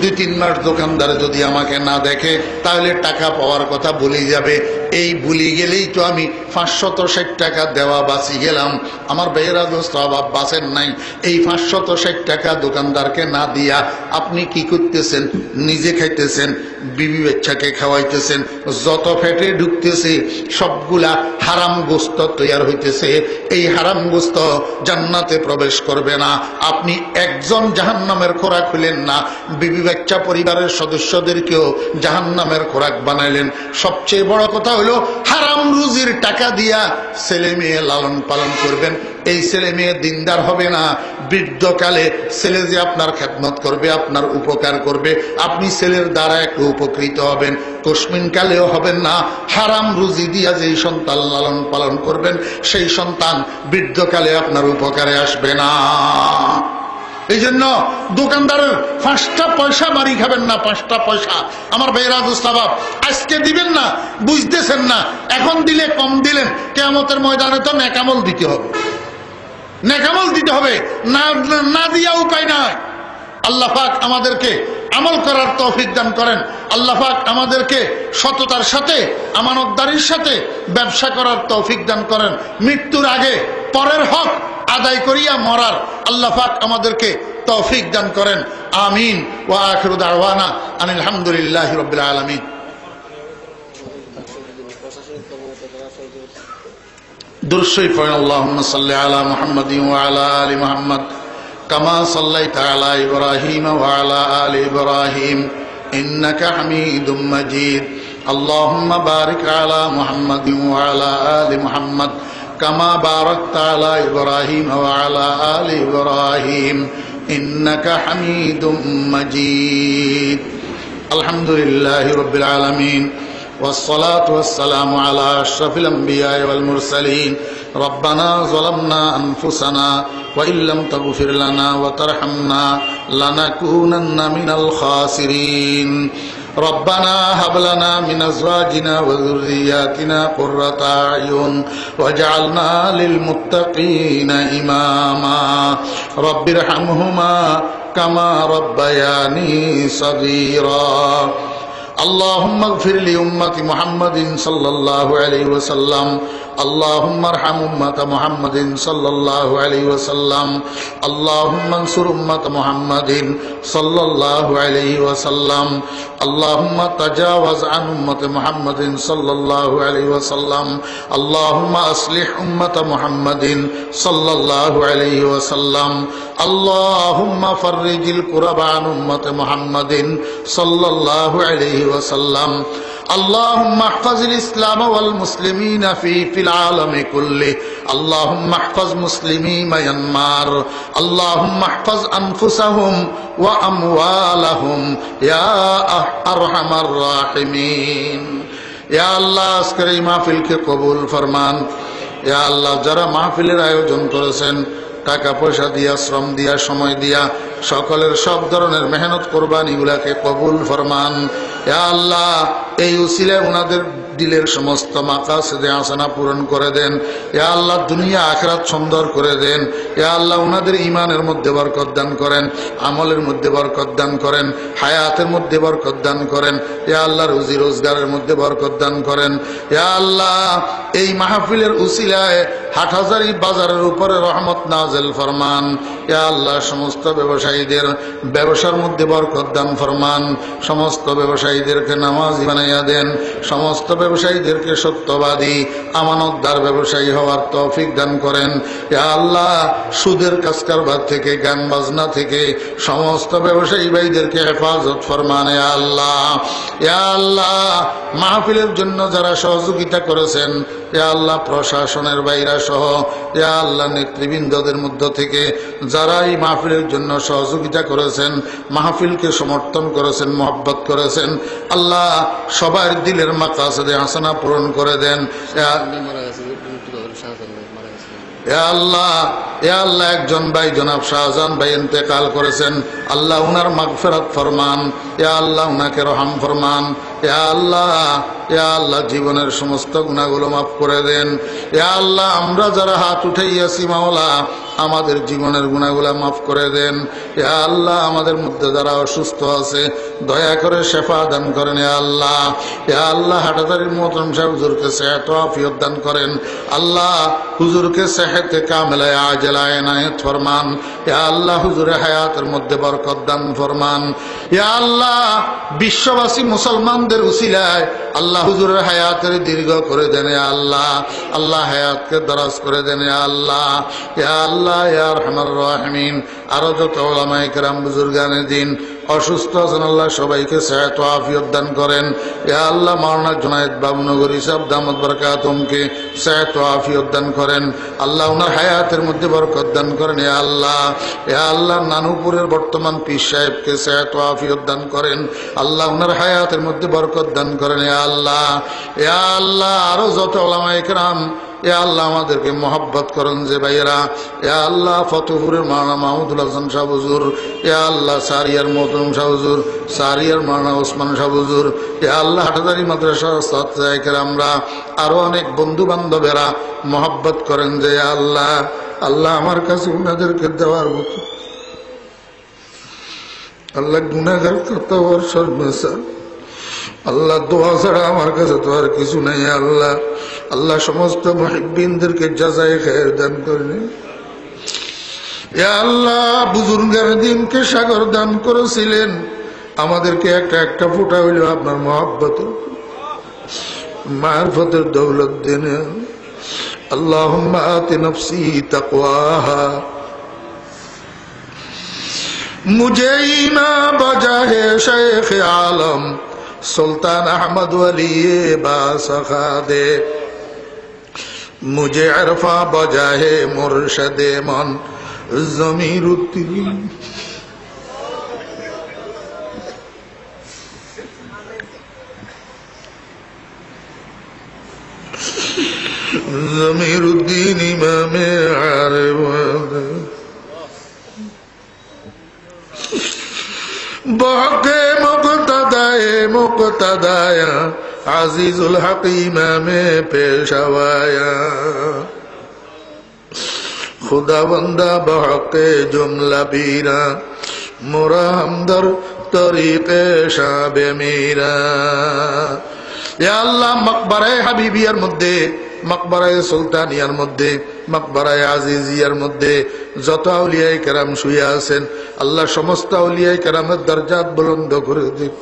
2-3 মাস দোকানদার যদি আমাকে না দেখে তাহলে টাকা পাওয়ার কথা ভুলে যাবে। এই ভুলে গেলেই তো আমি 560 টাকা দেওয়া বাঁচি গেলাম। আমার বেহেরা দোস্ত অভাব বাঁচেন নাই। এই 560 টাকা দোকানদারকে না দিয়া আপনি কি করতেছেন? নিজে খাইতেছেন, বিবি বাচ্চাকে খাওয়াইতেছেন, যত ফ্যাটে ঢুকতেছে সবগুলা হারাম গোস্ত তৈয়ার হইতেছে। এই হারাম গোস্ত জান্নাতে প্রবেশ করবে না। আপনি একজন জাহান্নামের খোরাক হইলেন না, বিবি বাচ্চা পরিবারের সদস্যদেরকেও জাহান্নামের খোরাক বানাইলেন। সবচেয়ে বড় কথা হলো হারাম রুজির টাকা দিয়া ছেলে মেয়ে লালন পালন করবেন। এই ছেলে মেয়ে দিনদার হবে না। বৃদ্ধকালে ছেলে যে আপনার খেদমত করবে, আপনার উপকার করবে, আপনি ছেলের দ্বারা একটু উপকৃত হবেন, কসমিন কালেও হবেন না। হারাম রুজি দিয়া যেই সন্তান লালন পালন করবেন সেই সন্তান বৃদ্ধকালে আপনার উপকারে আসবে না। এই জন্য দোকানদারের 5টা পয়সা বাড়ি খাবেন না। 5টা পয়সা আমার ভাইরা দুস্তাবাব আজকে দিবেন না, বুঝতেছেন না। এখন দিলে কম দিলেন, কিয়ামতের ময়দানে তো নেকামল দিতে হবে, নেকামল দিতে হবে। না দিয়া উপায় নাই। আল্লাহ পাক আমাদেরকে আমল করার তৌফিক দান করেন। আল্লাহ পাক আমাদেরকে সততার সাথে, আমানতদারির সাথে ব্যবসা করার তৌফিক দান করেন। মৃত্যুর আগে পরের হক আদায় করিয়া মরার আল্লাহ পাক আমাদেরকে তৌফিক দান করেন। আমিন। ওয়া আখিরু দাওয়ানা আনিল হামদুলিল্লাহি রাব্বিল আলামিন। দুরূদ শরীফ পড়েন। আল্লাহুম্মা সাল্লি আলা মুহাম্মাদিন ওয়া আলা আলি মুহাম্মাদ কামা সাল্লাইতা আলা ইব্রাহিম ওয়া আলা আলি ইব্রাহিম ইন্নাকা হামিদুম মাজিদ। আল্লাহুম্মা বারিক আলা মুহাম্মাদিন ওয়া আলা আলি মুহাম্মাদ কামা বারাকতা আলা ইব্রাহিম ওয়া আলা আলি ইব্রাহিম ইন্নাকা হামিদুম মাজিদ। আলহামদুলিল্লাহি রাব্বিল আলামিন والصلاة والسلام على أشرف الأنبياء والمرسلين. ربنا ظلمنا أنفسنا وإن لم تغفر لنا وترحمنا لنكونن من الخاسرين. ربنا هب لنا من أزواجنا وذرياتنا قرة أعين واجعلنا للمتقين إماما. رب ارحمهما كما ربياني صغيرا. اللهم اغفر لأمة محمد صلى الله عليه وسلم. اللهم ارحم أمة محمد صلى الله عليه وسلم. اللهم انصر أمة محمد صلى الله عليه وسلم. اللهم تجاوز عن أمة محمد صلى الله عليه وسلم. اللهم أصلح أمة محمد صلى الله عليه وسلم. اللهم فرج الكرب عن أمة محمد صلى الله عليه وسلم. اللهم احفظ الإسلام والمسلمين في العالم كله. اللهم احفظ مسلمي ميانمار. اللهم احفظ أنفسهم وأموالهم يا أرحم الراحمين. يا الله আজকের এই মাহফিলকে কবুল ফরমান। ইয়া আল্লাহ, যারা মাহফিলের আয়োজন করেছেন টাকা পয়সা দিয়া, শ্রম দিয়া, সময় দিয়া, সকলের সব ধরনের মেহনত কোরবানিগুলাকে কবুল ফরমান। ইয়া আল্লাহ, এই উসিলায় উনাদের দিলের সমস্ত মাকাসিদে হাসানা পূরণ করে দেন। ইয়া আল্লাহ, দুনিয়া আখিরাত সুন্দর করে দেন। ইয়া আল্লাহ, উনাদের ঈমানের মধ্যে বরকত দান করেন, আমলের মধ্যে বরকত দান করেন, হায়াতের মধ্যে বরকত দান করেন। ইয়া আল্লাহ, রুজি রোজগারের মধ্যে বরকত দান করেন। ইয়া আল্লাহ, এই মাহফিলের উসিলায় হাটহাজারী বাজারের উপরে রহমত নাযিল ফরমান। ইয়া আল্লাহ, সমস্ত ব্যবসায়ীদের ব্যবসার মধ্যে বরকত দান ফরমান। সমস্ত ব্যবসায়ীদেরকে নামাজি বানাইয়া দেন। সমস্ত ব্যবসায়ীদেরকে সত্যবাদী, আমানতদার ব্যবসায়ী হওয়ার তৌফিক দান করেন। ইয়া আল্লাহ, সুদের কাজ কারবার থেকে, গান বাজনা থেকে সমস্ত ব্যবসায়ী ভাইদেরকে হেফাজত ফরমান। ইয়া আল্লাহ, ইয়া আল্লাহ, মাহফিলের জন্য যারা সহযোগিতা করেছেন ইয়া আল্লাহ প্রশাসনের বাইরা সহ ইয়া আল্লাহ নেতৃবৃন্দদের মধ্য থেকে যারা এই মাহফিলের জন্য সহযোগিতা করেছেন, মাহফিলকে সমর্থন করেছেন, মহব্বত করেছেন, আল্লাহ সবার দিলের মাকাসদে হাসানা পূরণ করে দেন। ইয়া আল্লাহ একজন ভাই জনাব শাহজাহান ভাই ইন্তেকাল করেছেন, আল্লাহ উনার মাগফিরাত ফরমান, ইয়া আল্লাহ উনাকে রহম ফরমান, ইয়া আল্লাহ জীবনের সমস্ত গুনাহগুলো মাফ করে দেন। ইয়া আল্লাহ আমরা যারা হাত উঠাইয়াছি মাওলা আমাদের জীবনের গুনাহগুলো মাফ করে দেন। ইয়া আল্লাহ আমাদের মধ্যে যারা অসুস্থ আছে দয়া করে শেফা দান করেন। ইয়া আল্লাহ হাটাদারির মোহতরম সাহেব হুজুরকে সেহত ও আফিয়ত দান করেন। আল্লাহ হুজুরকে সেহতে কামিলা আজলা ইনায়েত ফরমান। ইয়া আল্লাহ হুজুরের হায়াতের মধ্যে বরকত দান ফরমান। ইয়া আল্লাহ বিশ্ববাসী মুসলমানদের উসিলায় আল্লাহ হুজুরের হায়াতের দীর্ঘ করে দেন। ইয়া আল্লাহ হায়াতকে দরাজ করে দেন। ইয়া আল্লাহ ইয়া আরহামার রাহিমিন আরো যত উলামায়ে কেরাম বুজুর্গানে দিন অসুস্থ আছেন আল্লাহ সবাইকে সেহত ও আফিয়ত দান করেন। ইয়া আল্লাহ মাওলানা জুনায়েদ বাবুনগরী সাহেব দামত বরকাতুহুমকে সেহত ও আফিয়ত দান করেন। আল্লাহ ওনার হায়াতের মধ্যে বরকত দান করেন। ইয়া আল্লাহ নানুপুরের বর্তমান পীর সাহেবকে সেহত ও আফিয়ত দান করেন। আল্লাহ ওনার হায়াতের মধ্যে বরকত দান করেন। ইয়া আল্লাহ আরো যত উলামায়ে কেরাম ইয়া আল্লাহ আমাদেরকে মহব্বত করেন যে ভাইয়েরা, ইয়া আল্লাহ ফতেপুরের মাওলানা মাহমুদুল হাসান শাহ হুজুর, ইয়া আল্লাহ সারিয়ার মোহতরম শাহ হুজুর, সারিয়ার মাওলানা ওসমান শাহ হুজুর, ইয়া আল্লাহ হাটাদারি মাদ্রাসার ছাত্র আমরা আরো অনেক বন্ধু বান্ধবেরা মহব্বত করেন যে আল্লাহ আমার কাছে উনাদেরকে দেওয়ার মতো আল্লাহ গুনাহগার কত শর্মসা আল্লাহ দোয়া ছাড়া আমার কাছে তো আর কিছু নেই। আল্লাহ সমস্ত মুহিব্বিনদেরকে জাযায়ে খায়ের দান করেন। ইয়া আল্লাহ বুজুর্গের দিনকে সাগর দান করেছিলেন, আমাদেরকে একটা ফোঁটা হইল আপনার মহব্বত মারফতের দৌলত দেন। আল্লাহুম্মা আতি নফসি তাকওয়াহা মুঝে ইমা বজা হে শেখ আলম सुल्तान अहमद वली बासखा दे मुझे अरफा बजा है मुर्शद मन ज़मीरुद्दीन इमामे आरिफ बहके मुक़तदाया अज़ीज़ुल हक़ीमा में पेशवाया खुदा बंदा बहके जुमला बीरा मुरा हमदर तरीक़े शाबे मीरा। या अल्लाह मकबराए हबीबियार मध्य मकबराए सुल्तानियार मध्य मकबराए आजिजियार मध्य যত আউলিয়ায়ে কেরাম শুয়ে আছেন আল্লাহ সমস্ত আউলিয়ায়ে কেরামের দরজাত বুলন্দ করে দিন।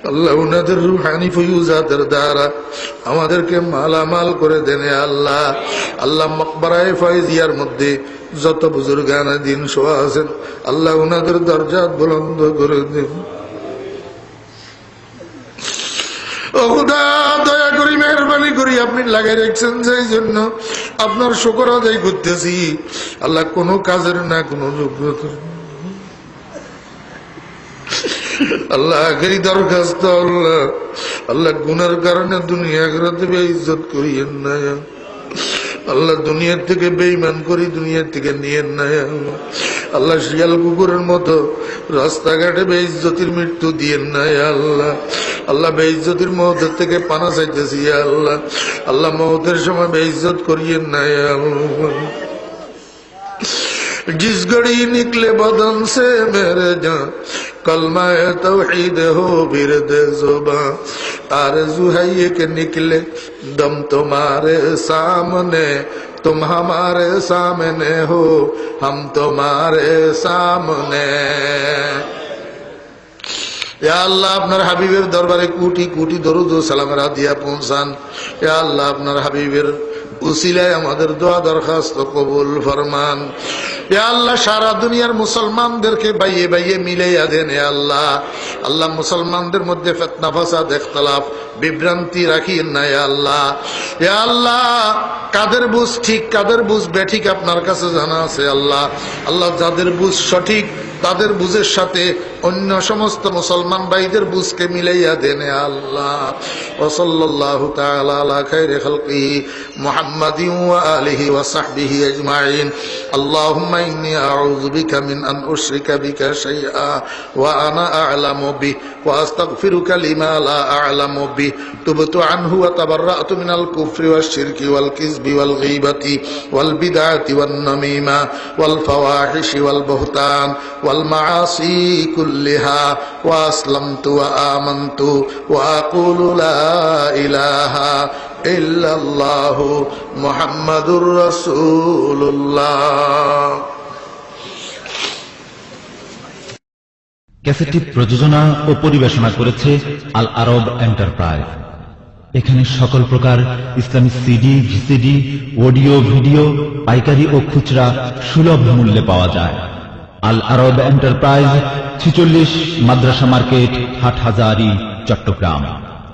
আল্লাহ উনাদের রুহানি ফয়ুজাতের দ্বারা আমাদেরকে মালামাল করে দেন। আল্লাহ মকবরায়ে ফায়জিয়ার মধ্যে যত বুজুর্গানে দিন শোয়া আছেন আল্লাহ উনাদের দরজাত বুলন্দ করে দিন। ও খোদা দয়া করি মেহরবানি করি আপনি লাগাই রাখছেন সেই জন্য আপনার শুকর আদায় করতেছি। আল্লাহ কোনো কাজের না কোনো যোগ্যতার আল্লাহ আখেরি দরখাস্ত আল্লাহ গুনার কারণে দুনিয়া আখিরাতে বেইজ্জত করিয়েন না। আল্লাহ দুনিয়ার থেকে বেঈমান করি দুনিয়ার থেকে নিয়েন না। আল্লাহ শিয়াল কুকুরের মতো রাস্তাঘাটে বেইজ্জতির মৃত্যু দিয়েন না। আল্লাহ বেইজ্জতির মওতের থেকে পানা চাইতেছি। আল্লাহ মওতের সময় বেইজ্জত করিয়েন না। जिस घड़ी निकले बदन से मेरे जान कलमा तौहीद हो बिरद जुबां आरज़ू है ये कि निकले दम तुम्हारे सामने तुम हमारे सामने हो हम तुम्हारे सामने। या अल्लाह আপনার হাবিবের দরবারে কোটি কোটি দরুদ ও সালামের হাদিয়া পৌঁছান। ইয়া আল্লাহ আপনার হাবিবের উসিলায় আমাদের দোয়া দরখাস্ত কবুল ফরমান। ইয়া আল্লাহ, সারা দুনিয়ার মুসলমানদেরকে বাইয়ে বাইয়ে মিলাইয়া দেন। ইয়া আল্লাহ, আল্লাহ মুসলমানদের মধ্যে ফিতনা ফাসাদ ইখতিলাফ বিভ্রান্তি রাখিয়েন না। ইয়া আল্লাহ, ইয়া আল্লাহ, কাদের বুঝ ঠিক কাদের বুঝ বেঠিক আপনার কাছে জানা আছে। আল্লাহ, আল্লাহ যাদের বুঝ সঠিক তাদের বুঝের সাথে অন্য সমস্ত মুসলমান ভাইদের বুঝকে মিলাইয়া দেন। আল্লাহ, ওয়া সাল্লাল্লাহু তাআলা আলা খায়রি খালকিহি মুহাম্মাদিন ওয়া আলিহি ওয়া সাহবিহি আজমাইন। আল্লাহুম্মা ইন্নী আউযু বিকা মিন আন উশরিকা বিকা শাইআ ওয়া আনা আ'লামু বিহি ওয়া আস্তাগফিরুকা লিমা লা আ'লামু বিহি। তুবতু আনহু ওয়া তাবাররাতু মিনাল কুফরি ওয়াশ শিরকি ওয়াল কিযবি ওয়াল গীবাতি ওয়াল বিদআতি ওয়ান নামিমা ওয়াল ফাওয়াহিশি ওয়াল বুহতান والمعاصي كلها وأسلمت وآمنت وأقول لا إله إلا الله محمد رسول الله। ক্যাসেটটি প্রযোজনা ও পরিবেশনা করেছে আল আরব এন্টারপ্রাইজ। এখানে সকল প্রকার Islamic CD, VCD, audio, video পাইকারি ও খুচরা সুলভ মূল্যে পাওয়া যায়। আল আরব এন্টারপ্রাইজ, 46 মাদ্রাসা মার্কেট, হাটহাজারী, চট্টগ্রাম।